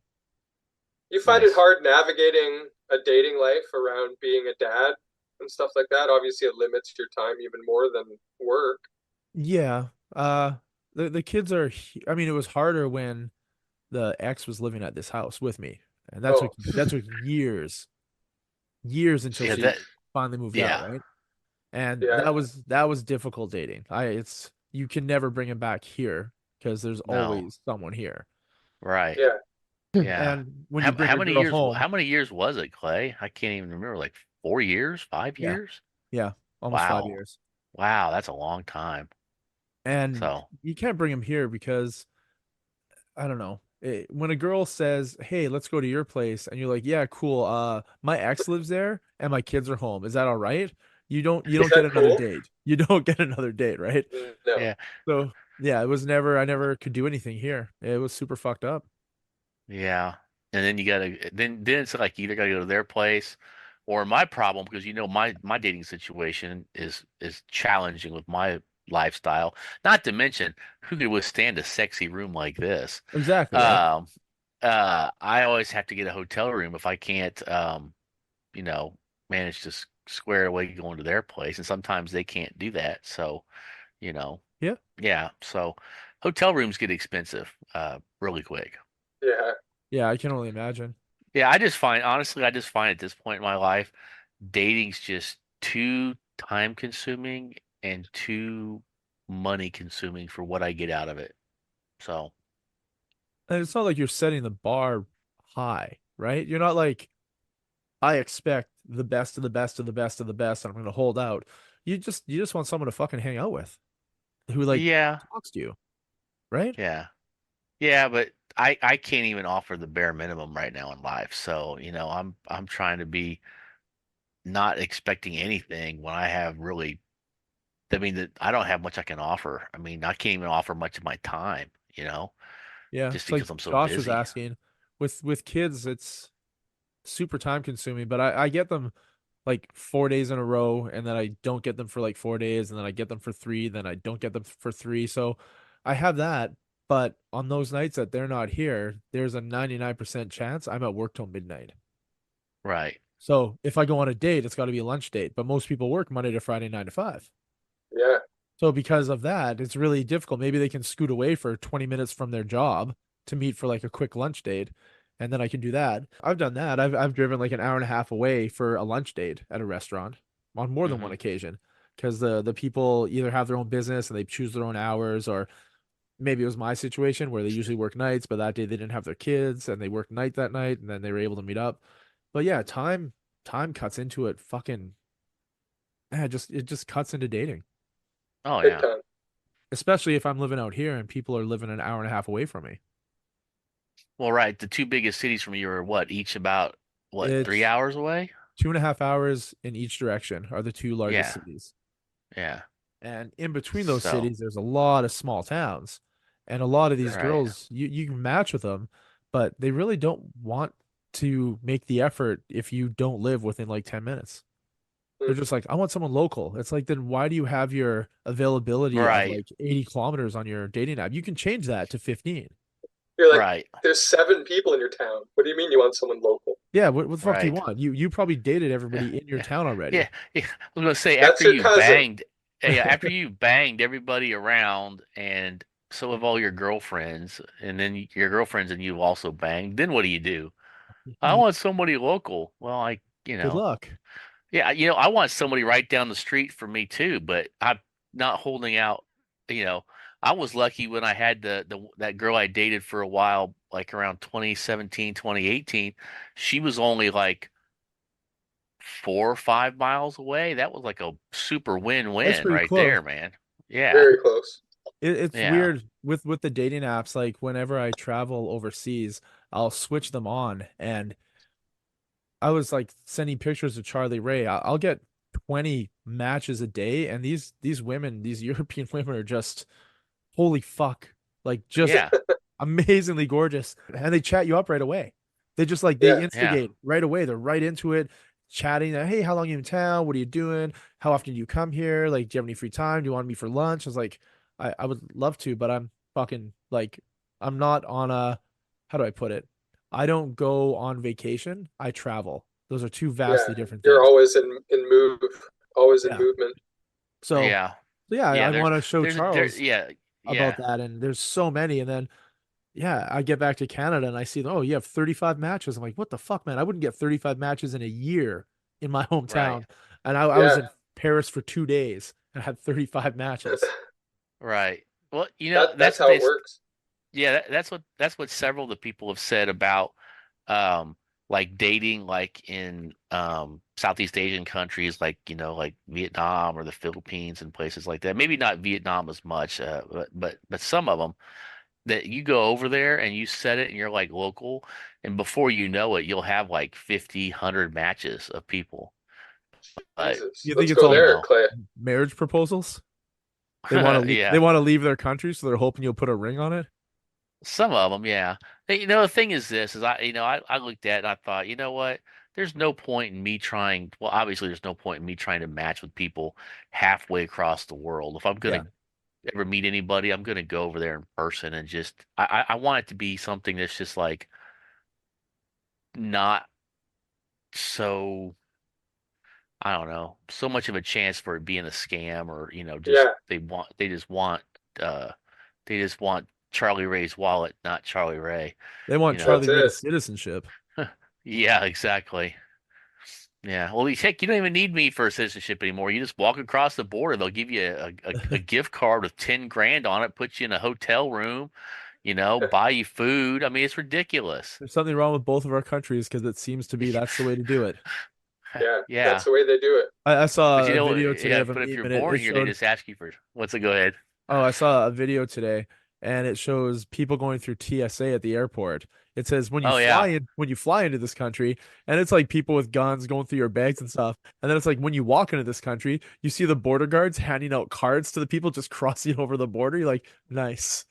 You find it nice. hard navigating a dating life around being a dad and stuff like that. Obviously, it limits your time even more than work. Yeah. The kids are I mean, it was harder when the ex was living at this house with me. And Oh, that took years until Yeah, she that. finally moved out, Yeah, right? And yeah, that was difficult dating. It's you can never bring him back here because there's no, always someone here. right. yeah. Yeah. And when you How bring how a many girl years home, how many years was it, Clay? I can't even remember. Like 4 years, five yeah, years? yeah, almost five Wow. years. Wow, that's a long time. And So, you can't bring him here because I don't know. When a girl says, "Hey, let's go to your place," and you're like, "Yeah, cool. My ex lives there, and my kids are home. Is that all right?" You don't Is get that another cool? date. You don't get another date, right? No. yeah. So yeah, it was never. I never could do anything here. It was super fucked up. Yeah. And then you gotta then it's like you either gotta go to their place or my problem, because my dating situation is challenging with my lifestyle. Not to mention who could withstand a sexy room like this. Exactly right. Um I always have to get a hotel room if I can't you know, manage to square away going to their place, and sometimes they can't do that. So, you know, Yeah, yeah. So hotel rooms get expensive really quick. Yeah. yeah. I can only imagine. Yeah, I just find at this point in my life, dating's just too time consuming and too money consuming for what I get out of it. So, And it's not like you're setting the bar high, right? You're not like, I expect the best of the best of the best of the best, and I'm going to hold out. You just want someone to fucking hang out with who like yeah, talks to you, right? yeah. Yeah, but I can't even offer the bare minimum right now in life. So, I'm trying to be not expecting anything when I have really, I mean, that I don't have much I can offer. I mean, I can't even offer much of my time, Yeah, just it's like because I'm so Josh was busy. asking. With kids, it's super time consuming, but I get them like 4 days in a row, and then I don't get them for like 4 days, and then I get them for three, then I don't get them for three. So I have that, but on those nights that they're not here, there's a 99% chance I'm at work till midnight. Right. So if I go on a date, it's got to be a lunch date, but most people work Monday to Friday, 9 to 5. Yeah. So because of that, it's really difficult. Maybe they can scoot away for 20 minutes from their job to meet for like a quick lunch date. And then I can do that. I've done that. I've driven like an hour and a half away for a lunch date at a restaurant on more than one Hmm. occasion because the people either have their own business and they choose their own hours, or maybe it was my situation where they usually work nights, but that day they didn't have their kids and they worked night that night and then they were able to meet up. But yeah, time cuts into it fucking it just cuts into dating, Oh Big yeah. time. especially if I'm living out here and people are living an hour and a half away from me. Well, right. The two biggest cities from you are what? Each about what, three It's hours away? 2.5 hours in each direction are the two largest Yeah. cities. Yeah. And in between those So, cities, there's a lot of small towns. And a lot of these right. girls, you can match with them, but they really don't want to make the effort if you don't live within like 10 minutes. They're Mm. just like, I want someone local. It's like, then why do you have your availability of Right. like 80 kilometers on your dating app? You can change that to 15. You're like, Right. there's 7 people in your town. What do you mean you want someone local? Yeah, what the fuck do you Right. want? You probably dated Yeah. everybody in your Yeah. town Yeah. already. Yeah. I was gonna say That's your cousin. after you banged everybody around and so have all your girlfriends, and then your girlfriends and you also banged, then what do you do? I You, want somebody local. Well, good luck. yeah, I want somebody right down the street from me too, but I'm not holding out, you know. I was lucky when I had the that girl I dated for a while, like around 2017, 2018. She was only like 4 or 5 miles away. That was like a super That's win-win pretty right close. there, man. Yeah, Very close. It's yeah, weird with the dating apps. Like whenever I travel overseas, I'll switch them on, and I was like sending pictures of Charlie Ray. I'll get 20 matches a day, and these women, these European women, are just holy fuck, like just yeah, amazingly gorgeous, and they chat you up right away. They just like they Yeah. yeah, instigate right away. They're right into it, chatting. Hey, how long are you in town? What are you doing? How often do you come here? Like, do you have any free time? Do you want to meet for lunch? I was like, I would love to, but I'm fucking like, I'm not on a, how do I put it? I don't go on vacation. I travel. Those are two Yeah. vastly different You're things. always in move, always in Yeah. movement. So, yeah, so yeah, yeah. I want to show Charles Yeah, about yeah, that, and there's so many, and then yeah, I get back to Canada and I see, oh, you have 35 matches. I'm like, what the fuck, man? I wouldn't get 35 matches in a year in my right, hometown. And I was Yeah. in Paris for 2 days and had 35 matches. right. Well, That's that's what how it works. yeah, that's what several of the people have said about um like dating like in Southeast Asian countries like like Vietnam or the Philippines and places like that. Maybe not Vietnam as much, but some of them that you go over there and you set it and you're like local, and before you know it you'll have like 50, 100 matches of people. But Jesus. You think Let's it's go all you there, know, Clay. marriage proposals? They want to they yeah. want to leave their country, so they're hoping you'll put a ring on it. Some of them, yeah. Hey, the thing is this, is I looked at it and I thought, you know what? There's no point in me trying, well, obviously there's no point in me trying to match with people halfway across the world. If I'm Yeah. gonna ever meet anybody, I'm gonna go over there in person and just I want it to be something that's just like not so, I don't know, so much of a chance for it being a scam, or, just Yeah. uh they just want Charlie Ray's wallet, not Charlie Ray, They want you know. Charlie That's it. Ray's citizenship. Yeah, exactly. Yeah. Well, heck, you don't even need me for citizenship anymore. You just walk across the border. They'll give you a gift card with 10 grand on it, put you in a hotel room, buy you food. I mean, it's ridiculous. There's something wrong with both of our countries because it seems to be that's the way to do it. Yeah, that's Yeah. the way they do it. I But saw a video today yeah, of a but if meme you're and born it here, they showed. just ask you for what's it? Go ahead. Oh, I saw a video today and it shows people going through TSA at the airport. It says Oh yeah. when you fly into this country, and it's like people with guns going through your bags and stuff. And then it's like when you walk into this country, you see the border guards handing out cards to the people just crossing over the border. You're like, nice.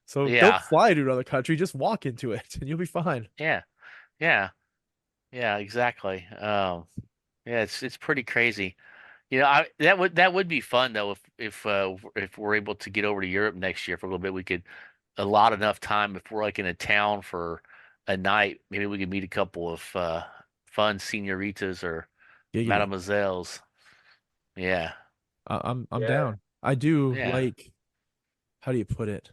So don't Yeah. fly to another country, just walk into it and you'll be fine. Yeah. Yeah. Yeah, exactly. Yeah, it's pretty crazy. That would be fun though if we're able to get over to Europe next year for a little bit. We could allot enough time if we're like in a town for a night. Maybe we could meet a couple of fun senoritas or Giggity. mademoiselles. Yeah, I'm Yeah. down. I do yeah. like, how do you put it?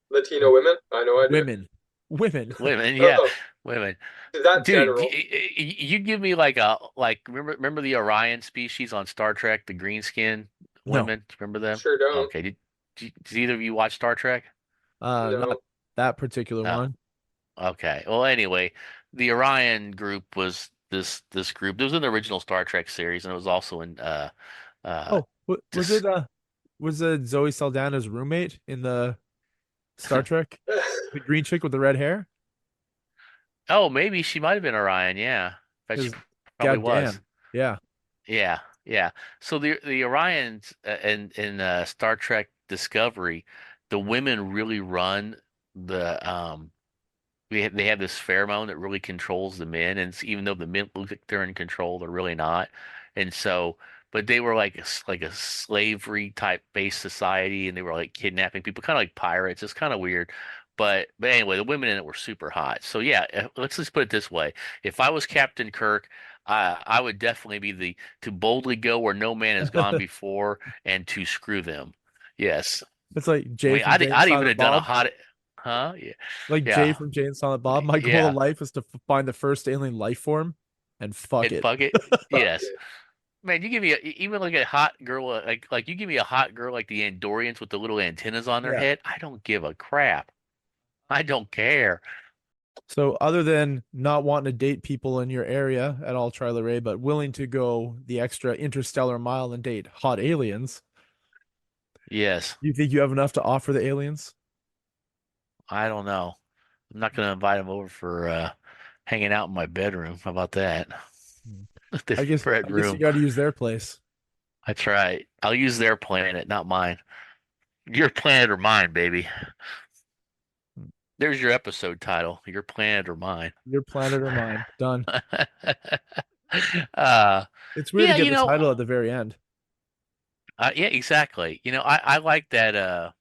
Latino women? I know I do. Women. Women. Women, yeah, Oh, women. is that Dude, general? you give me like remember the Orion species on Star Trek, the green skin No. women? Remember them? Sure don't. Okay. Did either of you watch Star Trek? Not No. that particular No. one. Okay. Well, anyway, the Orion group was this group. It was in the original Star Trek series, and it was also in uh Oh, was this. it Zoe Saldana's roommate in the Star Trek? The green chick with the red hair? Oh, maybe she might have been Orion. Yeah, but she Because probably was. goddamn. Yeah. Yeah, yeah. So the Orions in Star Trek Discovery, the women really run the. They have this pheromone that really controls the men, and even though the men look like they're in control, they're really not. And so, but they were like like a slavery type based society, and they were like kidnapping people, kind of like pirates. It's kind of weird, but anyway, the women in it were super hot. So yeah, let's just put it this way: if I was Captain Kirk, I would definitely be the to boldly go where no man has gone before, and to screw them. Yes, It's like I Jay mean, from Jay and I'd even Silent have done a Bob. hot, huh? Yeah, Like Jay yeah. from Jay and Silent Bob. My goal in Yeah, life is to find the first alien life form and fuck and it. fuck it. Fuck Yes, it. man. You give me even like a hot girl, like you give me a hot girl like the Andorians with the little antennas on their Yeah. head. I don't give a crap. I don't care. So other than not wanting to date people in your area at all, Charlie Ray, but willing to go the extra interstellar mile and date hot aliens, Yes, you think you have enough to offer the aliens? I don't know. I'm not gonna invite them over for hanging out in my bedroom. How about that? Hmm. This I guess you bedroom. got to use their place. That's right. I'll use their planet, not mine. Your planet or mine, baby. Hmm. There's your episode title. Your planet or mine. Your planet or mine. Done. uh, It's weird to yeah, get the title at the very end. yeah, exactly. I like that.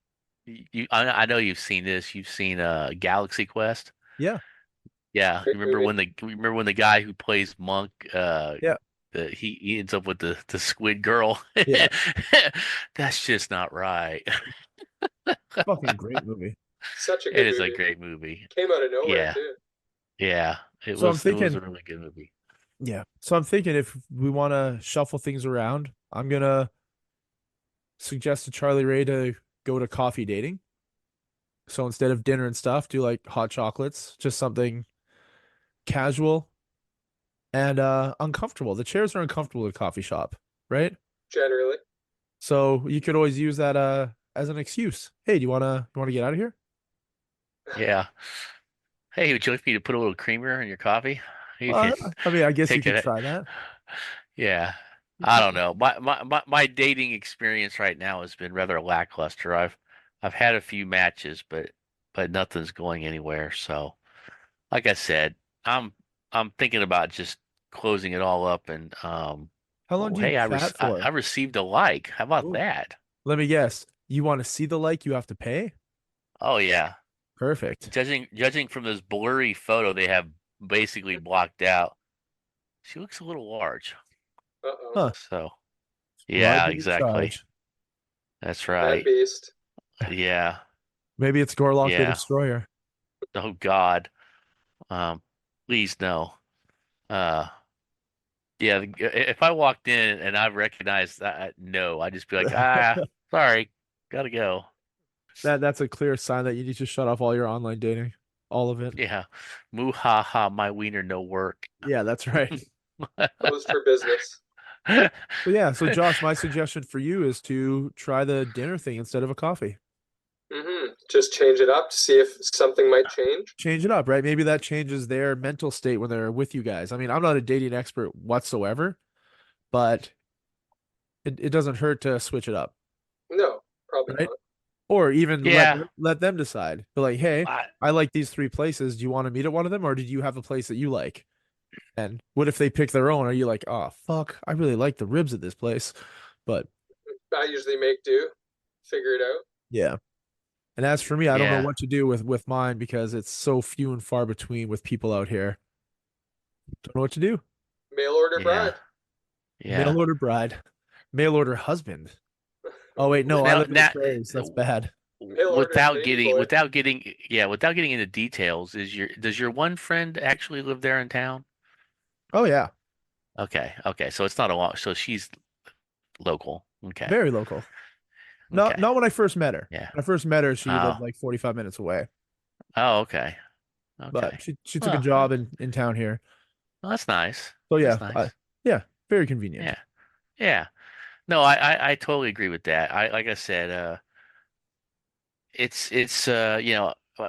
I know you've seen this. You've seen Galaxy Quest. Yeah. Yeah, Great movie. you remember when the guy who plays Monk, Yeah. he ends up with the squid girl. Yeah. That's just not right. Fucking great movie. Such a It good is a movie. great movie. Came out of nowhere Yeah, too. yeah. So I'm It was a thinking, really good movie. yeah. So I'm thinking if we want to shuffle things around, I'm gonna suggest to Charlie Ray to go to coffee dating. So instead of dinner and stuff, do like hot chocolates, just something casual and uncomfortable. The chairs are uncomfortable at a coffee shop, right? Generally. So you could always use that as an excuse. Hey, do you wanna get out of here? Yeah. Hey, would you like me to put a little creamer in your coffee? You can I mean, I guess you take could it. try that. Yeah. I don't know. My dating experience right now has been rather lackluster. I've had a few matches, but nothing's going anywhere. So, like I said, I'm I'm thinking about just closing it all up and How long well, do you hey, chat I for? received a like. How about Ooh. that? Let me guess. You want to see the like, you have to pay? Oh yeah. Perfect. Judging from this blurry photo they have basically blocked out, she looks a little large. Uh-oh. Huh. So, yeah, Larger than exactly. charge. That's Man right. beast. Yeah. Maybe it's Gorlock the Yeah. Destroyer. Oh God. Um, please no. Uh, yeah, if I walked in and I recognized that, no, I'd just be like, sorry, gotta go. That's a clear sign that you need to shut off all your online dating, all of it. Yeah, moo ha ha, my wiener no work. Yeah, that's right. Closed for business. So yeah, so Josh, my suggestion for you is to try the dinner thing instead of a coffee. Just change it up to see if something might change. Change it up, right? Maybe that changes their mental state when they're with you guys. I mean, I'm not a dating expert whatsoever, but it doesn't hurt to switch it up, No, probably right? not. Or even Yeah, let them decide. Be like, hey, I, I like these three places. Do you want to meet at one of them, or did you have a place that you like? And what if they pick their own? Are you like, oh fuck, I really like the ribs at this place, but I usually make do, figure it out. yeah. And as for me, I don't know yeah, what to do with mine because it's so few and far between with people out here. Don't know what to do. Mail order yeah, bride. Mail yeah. order bride, mail order husband. Oh wait, no, I Now, live in the now, prairies. That's bad. Mail order lady boy. without getting into details, does your one friend actually live there in town? Oh yeah, Okay, okay, so it's not a long, so she's local. Okay, very local. Not okay, not when I first met her. yeah. When I first met her, she lived Oh, like 45 minutes away, oh, okay, but okay. she took a Well, job in town here. that's nice. So That's yeah, nice. yeah, very convenient. Yeah, yeah. No, I totally agree with that. Like I said,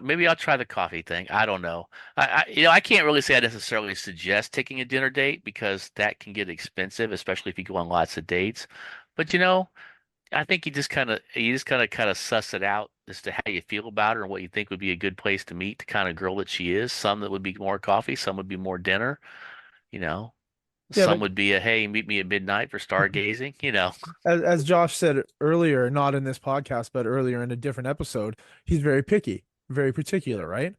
maybe I'll try the coffee thing. I don't know. I can't really say I necessarily suggest taking a dinner date because that can get expensive, especially if you go on lots of dates. But I think you just kind of suss it out as to how you feel about her and what you think would be a good place to meet the kind of girl that she is. Some that would be more coffee, some would be more dinner, you know. Yeah, Some but would be a hey, meet me at midnight for stargazing. as Josh said earlier, not in this podcast, but earlier in a different episode, he's very picky, very particular, right?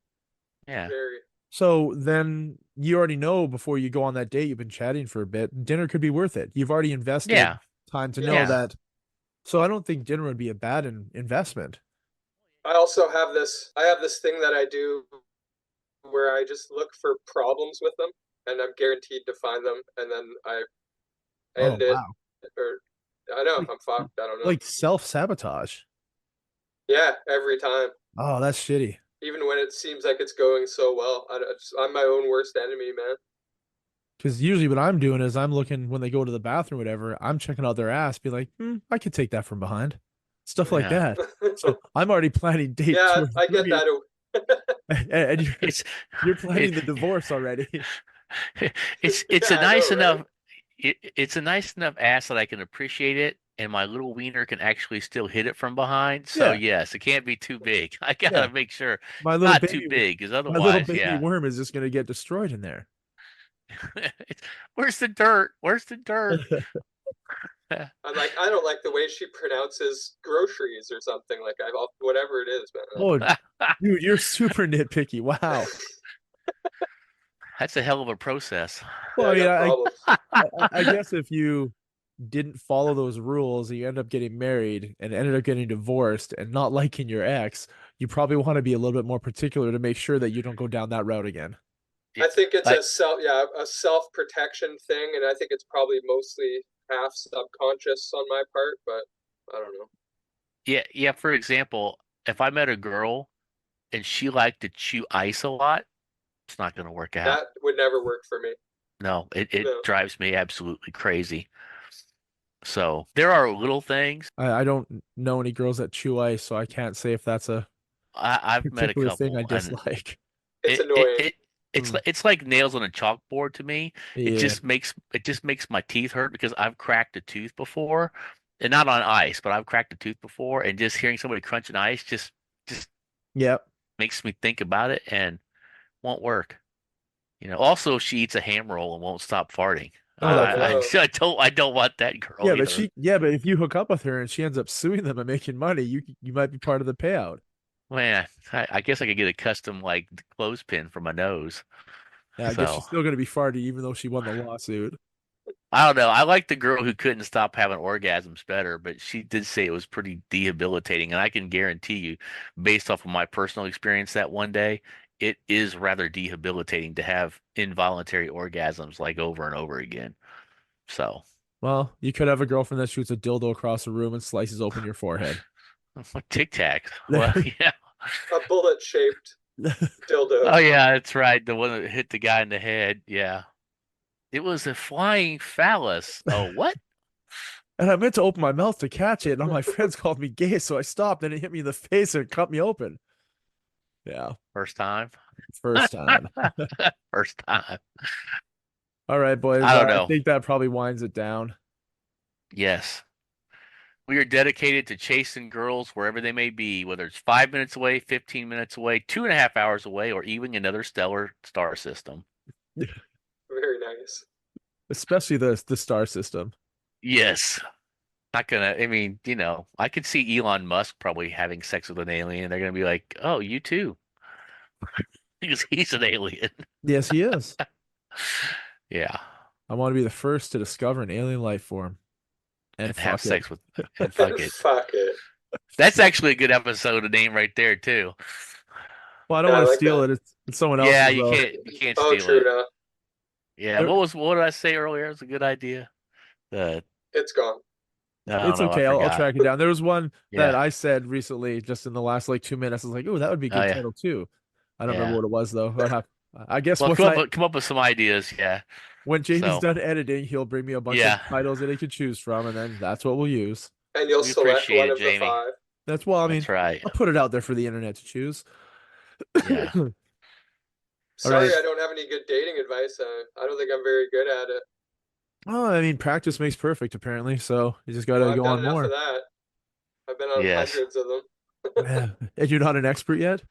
Yeah. Very. So then you already know before you go on that date, you've been chatting for a bit, dinner could be worth it. You've already invested Yeah. time to know Yeah. Yes. that. So I don't think dinner would be a bad investment. I also have this. I have this thing that I do where I just look for problems with them, and I'm guaranteed to find them, and then I Oh end it. wow. Or I know Like I'm fucked. I don't know. like self-sabotage. Yeah, every time, Oh, that's shitty. even when it seems like it's going so well, I'm my own worst enemy, man. Because usually what I'm doing is I'm looking when they go to the bathroom, or whatever, I'm checking out their ass, be like, I could take that from behind. Stuff like Yeah. that. So I'm already planning date Yeah, two or I get three, that. and It's you're it, planning the divorce already. it's Yeah, a I know, nice right? enough it's a nice enough ass that I can appreciate it and my little wiener can actually still hit it from behind. So Yeah, yes, it can't be too big. I yeah. gotta make sure My little not too baby, big, because my little otherwise, baby yeah. worm is just gonna get destroyed in there. Where's the dirt? Where's the dirt? I'm like, I don't like the way she pronounces groceries or something. Like whatever it is, man. Oh, dude, you're super nitpicky. Wow. That's a hell of a process. Well, Yeah, I I mean, got problems. I guess if you didn't follow those rules and you end up getting married and ended up getting divorced and not liking your ex, you probably want to be a little bit more particular to make sure that you don't go down that route again. I It, think it's like a self protection thing, and I think it's probably mostly half subconscious on my part, but I don't know. yeah, yeah, for example, if I met a girl and she liked to chew ice a lot, it's not gonna work out. That would never work for me. No, it No. drives me absolutely crazy. So there are little things. I don't know any girls that chew ice, so I can't say if that's a I've met a particular thing I couple, and dislike. It's it it, annoying. it it's Hmm. it's like nails on a chalkboard to me. Yeah. It just makes my teeth hurt because I've cracked a tooth before, and not on ice, but I've cracked a tooth before, and just hearing somebody crunching ice just Yep. makes me think about it and won't work. Also, if she eats a ham roll and won't stop farting. Oh, Oh that's I right. no. I don't want that girl either. But if you hook up with her and she ends up suing them and making money, you might be part of the payout. Man, I guess I could get a custom like clothespin for my nose. Yeah, I guess So she's still gonna be farty even though she won the lawsuit. I don't know. I like the girl who couldn't stop having orgasms better, but she did say it was pretty debilitating. And I can guarantee you, based off of my personal experience that one day, it is rather debilitating to have involuntary orgasms like over and over again. So, Well, you could have a girlfriend that shoots a dildo across the room and slices open your forehead. Tic Tac. Well, yeah. A bullet-shaped dildo. Oh yeah, that's right. The one that hit the guy in the head. Yeah. It was a flying phallus. Oh, what? And I meant to open my mouth to catch it, and all my friends called me gay, so I stopped, and it hit me in the face and it cut me open. Yeah, First time. first time. First time. All right, boys. I don't I know. think that probably winds it down. Yes. We are dedicated to chasing girls wherever they may be, whether it's 5 minutes away, 15 minutes away, 2.5 hours away, or even another stellar star system. Very nice. Especially the star system. Yes. Not gonna, I mean, I could see Elon Musk probably having sex with an alien. They're gonna be like, oh, you too. Because he's an alien. Yes, he is. Yeah. I want to be the first to discover an alien life form and And have fuck it. sex with, and fuck it. Fuck it. That's actually a good episode to name right there, too. Well, I don't Yeah, I want to like steal that. it. It's someone Yeah, else's, you though. can't Oh, steal true it. enough. Yeah, There- what did I say earlier? It was a good idea. Uh, It's gone. I don't It's know, I okay. I'll forgot. track it down. There was one that Yeah. I said recently, just in the last like 2 minutes. I was like, "Oh, that would be a Oh good yeah. title too." I don't remember Yeah. what it was though. I guess Well, once come up with some ideas. Yeah. when Jamie's So done editing, he'll bring me a bunch of yeah, titles that he could choose from, and then that's what we'll use. And you'll we select appreciate one it, of the Jamie. 5. That's well, I mean, That's right. I'll put it out there for the internet to choose. Yeah. All Sorry, right. I don't have any good dating advice. I don't think I'm very good at it. Oh, I mean, practice makes perfect, apparently. So you just got Well, to I've go done on enough of more. that. I've been on Yes. hundreds of them. Yeah. And you're not an expert yet?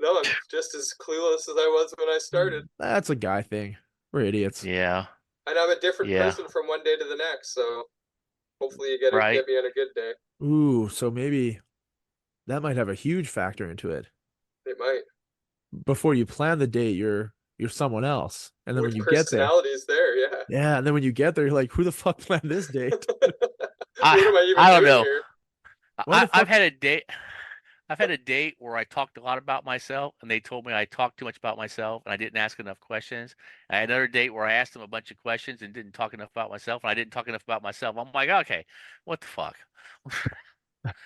No, I'm just as clueless as I was when I started. That's a guy thing. We're idiots. Yeah. And I'm a different Yeah. person from one day to the next, so hopefully you Right. get me on a good day. Ooh, so maybe that might have a huge factor into it. It might. Before you plan the date, you're someone else, and then With when you get there, personalities there, yeah. yeah, and then when you get there, you're like, who the fuck planned this date? What am I even I don't doing know. here? Why the fuck? I've had a date. I've had a date where I talked a lot about myself, and they told me I talked too much about myself, and I didn't ask enough questions. I had another date where I asked them a bunch of questions and didn't talk enough about myself, and I didn't talk enough about myself. I'm like, okay, what the fuck?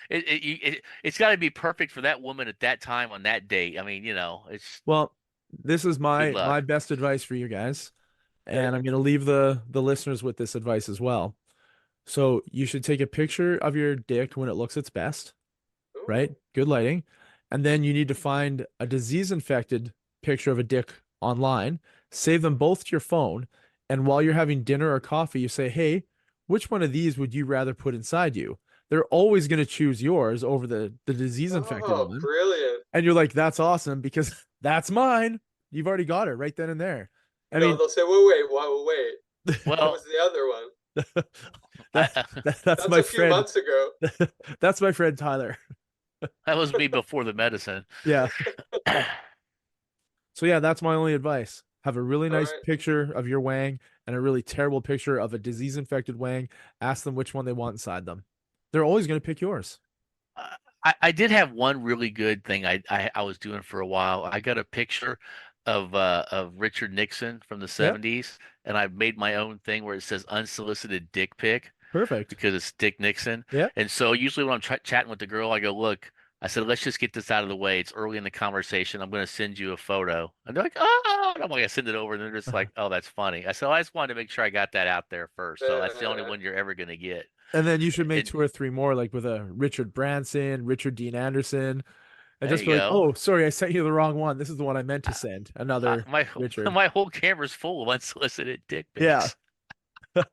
It's got to be perfect for that woman at that time on that date. I mean, it's Well, this is good my luck. best advice for you guys, Okay. and I'm gonna leave the listeners with this advice as well. So you should take a picture of your dick when it looks its best, Ooh. right? Good lighting. And then you need to find a disease-infected picture of a dick online, save them both to your phone, and while you're having dinner or coffee, you say, "Hey, which one of these would you rather put inside you?" They're always going to choose yours over the disease-infected Oh, one. brilliant. And you're like, "That's awesome because that's mine." You've already got it right then and there. I No, mean, they'll say, wait. What Well, was the other one? that's That's my a few friend. months ago. That's my friend Tyler. that was me before the medicine. Yeah. So yeah, that's my only advice. Have a really All nice right. picture of your wang and a really terrible picture of a disease infected wang. Ask them which one they want inside them. They're always going to pick yours. I did have one really good thing I was doing for a while. I got a picture of Richard Nixon from the Yep. 70s, and I made my own thing where it says unsolicited dick pic Perfect. because it's Dick Nixon. Yeah. And so usually when I'm chatting with the girl, I go, look, I said, let's just get this out of the way. It's early in the conversation. I'm going to send you a photo. And they're like, oh, and I'm like, I send it over. And they're just like, oh, that's funny. I said, I just wanted to make sure I got that out there first. So that's the only one you're ever going to get. And then you should make And 2 or 3 more, like with a Richard Branson, Richard Dean Anderson, and there just you be like, go. "Oh, sorry, I sent you the wrong one. This is the one I meant to send." Another My Richard. my whole camera's full of unsolicited dick Yeah. pics.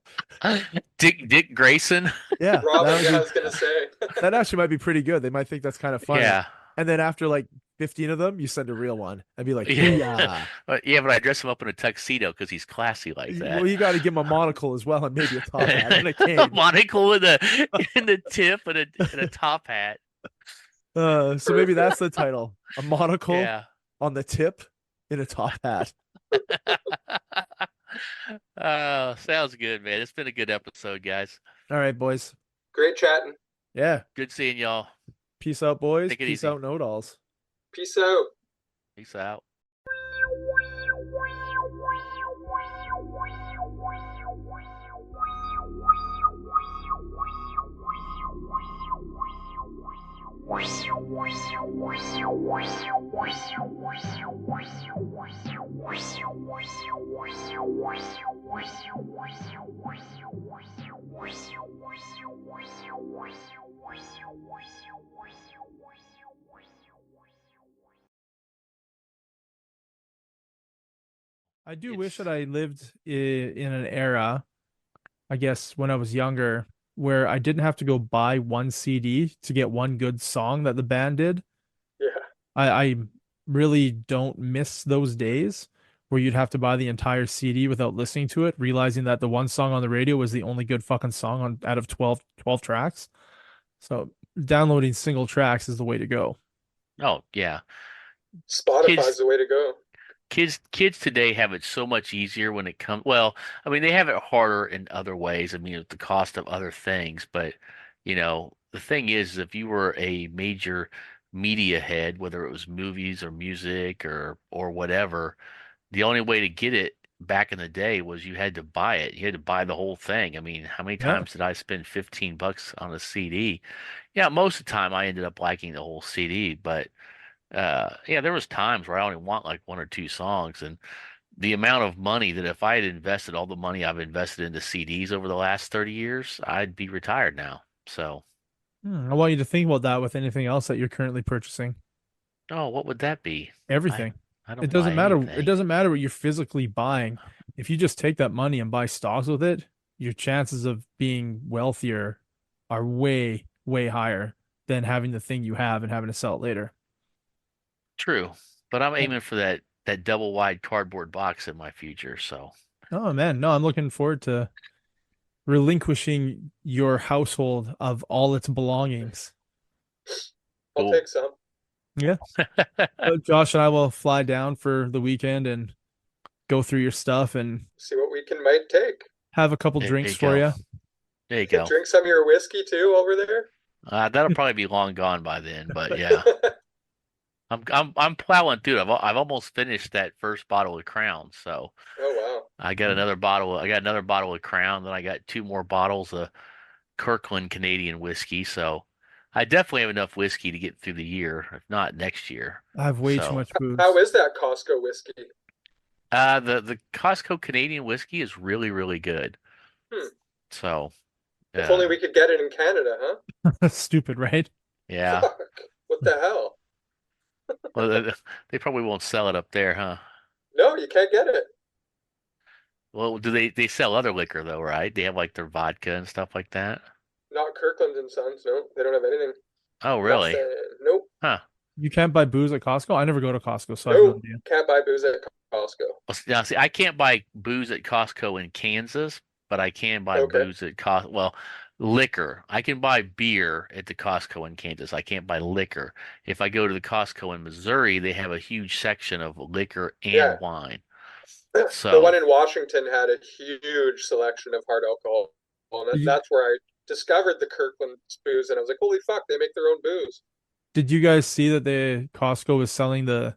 Dick Grayson. Yeah. Robin, yeah, I was gonna say. That actually might be pretty good. They might think that's kind of funny. Yeah. And then after like 15 of them, you send a real one and be like, Yeah. "Booyah." Yeah, but I dress him up in a tuxedo because he's classy like that. Well, you got to give him a monocle as well and maybe a top hat and a A cane. monocle in the tip and a top hat. So maybe that's the title. A monocle Yeah. on the tip in a top hat. Oh, sounds good, man. It's been a good episode, guys. All right, boys. Great chatting. Yeah. Good seeing y'all. Peace out, boys. Take it Peace easy. out, Knowitalls. Peace out. Peace out. I do wish It's that I lived in an era, I guess, when I was younger, where I didn't have to go buy one CD to get one good song that the band did. Yeah. I really don't miss those days where you'd have to buy the entire CD without listening to it, realizing that the one song on the radio was the only good fucking song on out of 12 tracks. So downloading single tracks is the way to go. oh yeah. Spotify's Kids the way to go. kids today have it so much easier when it comes, well, I mean they have it harder in other ways. I mean at the cost of other things, but the thing is if you were a major media head, whether it was movies or music or whatever, the only way to get it back in the day was you had to buy it. You had to buy the whole thing. I mean, how many Yeah. times did I spend 15 bucks on a CD? Yeah, most of the time I ended up liking the whole CD, but yeah, there was times where I only want like one or two songs, and the amount of money that if I had invested all the money I've invested into CDs over the last 30 years, I'd be retired now. So, I want you to think about that with anything else that you're currently purchasing. oh, what would that be? I Everything. I It don't doesn't buy matter. It anything. doesn't matter what you're physically buying. If you just take that money and buy stocks with it, your chances of being wealthier are way, way higher than having the thing you have and having to sell it later. True, but I'm Yeah. aiming for that double wide cardboard box in my future, so. Oh man, no, I'm looking forward to relinquishing your household of all its belongings. I'll Cool. take some. Yeah. Josh and I will fly down for the weekend and go through your stuff and See what we can might take. have a couple There drinks you for go. you. There you go. Drink some of your whiskey too over there. That'll probably be long gone by then, but yeah. I'm plowing through it. I've almost finished that first bottle of Crown, so Oh wow. I got another bottle. I got another bottle of Crown, then I got two more bottles of Kirkland Canadian whiskey. So I definitely have enough whiskey to get through the year, if not next year. I have way too So much How booze. is that Costco whiskey? the Costco Canadian whiskey is really, really good. Hmm. So If only uh we could get it in Canada, huh? Stupid, right? yeah. Fuck. What the hell? Well, they probably won't sell it up there, huh? No, you can't get it. Well, do they sell other liquor though, right? They have like their vodka and stuff like that. Not Kirkland and Sons. No, they don't have anything. Oh, really? Nothing. Nope. Huh. You can't buy booze at Costco. I never go to Costco, so I have no Nope. idea. Can't buy booze at Costco. Well, now, see, I can't buy booze at Costco in Kansas, but I can buy Okay. booze at well, liquor. I can buy beer at the Costco in Kansas. I can't buy liquor. If I go to the Costco in Missouri, they have a huge section of liquor Yeah. and wine. The So one in Washington had a huge selection of hard alcohol, and You, that's where I discovered the Kirkland booze, and I was like, "Holy fuck! They make their own booze." did you guys see that the Costco was selling the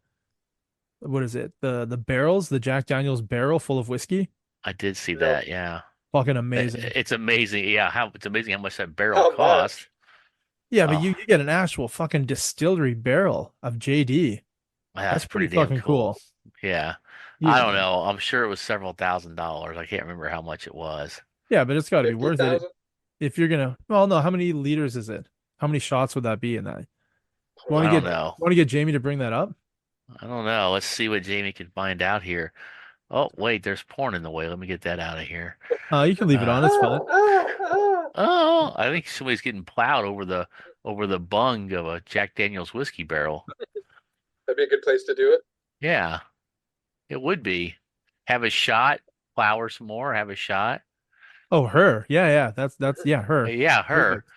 what is it? The barrels, the Jack Daniel's barrel full of whiskey? I did see No, that. Yeah. Fucking amazing. It's amazing. Yeah, it's amazing how much that barrel how costs. much? Yeah, but Oh, you get an actual fucking distillery barrel of JD. that's That's pretty pretty damn fucking cool. cool. Yeah. I Yeah. don't know. I'm sure it was several $1,000s. I can't remember how much it was. Yeah, but it's got to be worth it 50,000? if you're gonna. Well, no, how many liters is it? How many shots would that be in that? You I want I to don't get know. want to get Jamie to bring that up? I don't know. Let's see what Jamie can find out here. Oh, wait, there's porn in the way. Let me get that out of here. You can leave it Uh, on. It's fine. Ah. oh, I think somebody's getting plowed over the bung of a Jack Daniel's whiskey barrel. That'd be a good place to do it. Yeah, it would be. Have a shot, plow her some more, have a shot. Oh, her. Yeah, yeah. That's yeah, her. Yeah, her. Perfect.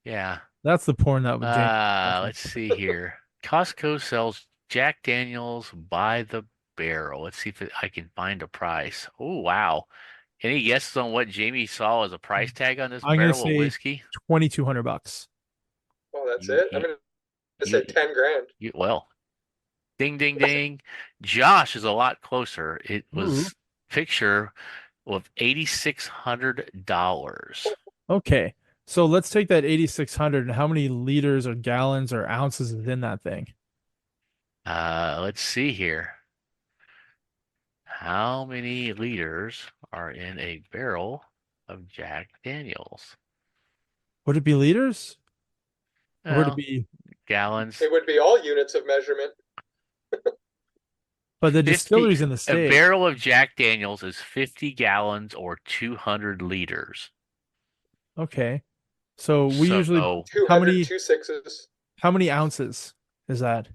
Yeah. That's the porn that would Jamie watching. Let's see here. Costco sells Jack Daniels by the barrel. Let's see if I can find a price. Oh, wow. Any guesses on what Jamie saw as a price tag on this I'm gonna barrel of say whiskey? $2,200. Oh, that's You, it. I'm you, gonna say you, 10 grand. well, ding, ding, ding. Josh is a lot closer. It Ooh. was picture of $8,600. Okay. So let's take that 8,600 and how many liters or gallons or ounces is in that thing? Let's see here. How many liters are in a barrel of Jack Daniels? Would it be liters? Or would it Well, be, gallons. It would be all units of measurement. but the 50. distillery's in the A States. barrel of Jack Daniels is 50 gallons or 200 liters. Okay. So we So, usually, how 200, many, 2 6s, how many ounces is that?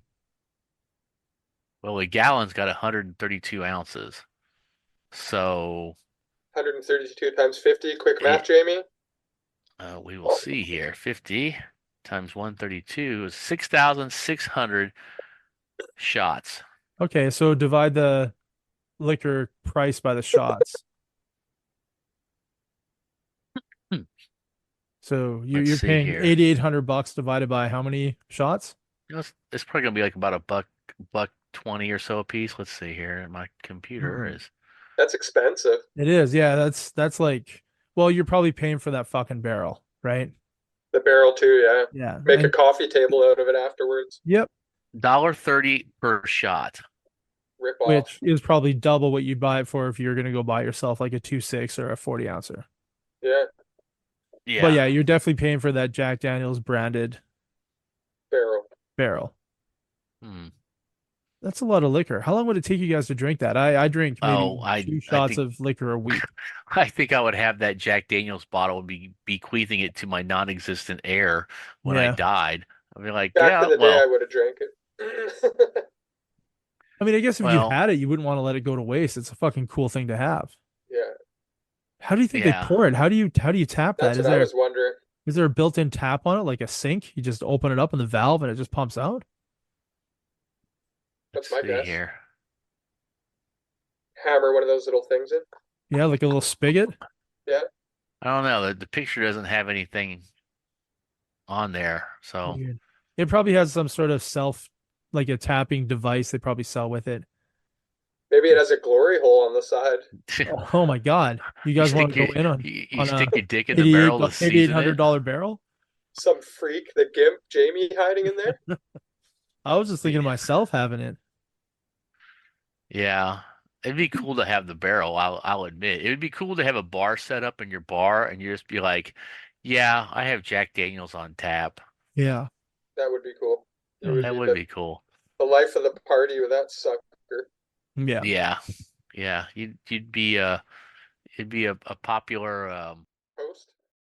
well, a gallon's got 132 ounces. So 132 times 50. Quick math, it, Jamie. we will see here. 50 times 132 is 6,600 shots. Okay, so divide the liquor price by the shots. Hmm. So Let's you're see paying here. 8,800 bucks divided by how many shots? It's probably gonna be like about a buck 20 or so a piece. Let's see here. My computer is. That's expensive. It is, yeah. That's like, well, you're probably paying for that fucking barrel, right? The barrel too, yeah. Yeah, Make a and coffee table out of it afterwards. yep, $1.30 per shot. Rip off. which is probably double what you'd buy it for if you're gonna go buy yourself like a 2.6 or a 40 ouncer. Yeah, But Yeah. yeah, you're definitely paying for that Jack Daniels branded barrel. barrel. Hmm. That's a lot of liquor. How long would it take you guys to drink that? I drink maybe Oh, two I shots think of liquor a week. I think I would have that Jack Daniels bottle and be bequeathing it to my non-existent heir when I Yeah. died. I'd be like, Back in yeah, the day, I well, would have drank it. I mean, I guess if you well, had it, you wouldn't want to let it go to waste. It's a fucking cool thing to have. Yeah, How do you think they yeah. pour it? How do you tap that? that's Is what I there was wondering. is there a built-in tap on it like a sink? You just open it up in the valve and it just pumps out? That's Let's my see guess. here. Hammer one of those little things in. Yeah, like a little spigot. Yeah, I don't know. The picture doesn't have anything on there, so Weird. It probably has some sort of like a tapping device they probably sell with it. maybe it has a glory hole on the side. Oh my God. You you guys want stick to go your in on you on a stick your dick in the 88 barrel to eighty eight season hundred it. dollar barrel? Some freak, the gimp, Jamie hiding in there. I was just thinking of Yeah. myself having it. Yeah. It'd be cool to have the barrel, I'll admit. It would be cool to have a bar set up in your bar and you just be like, yeah, I have Jack Daniels on tap. Yeah. That would be cool. You would That be would be cool. the life of the party with that sucker. Yeah. Yeah. Yeah. You'd be it'd be a popular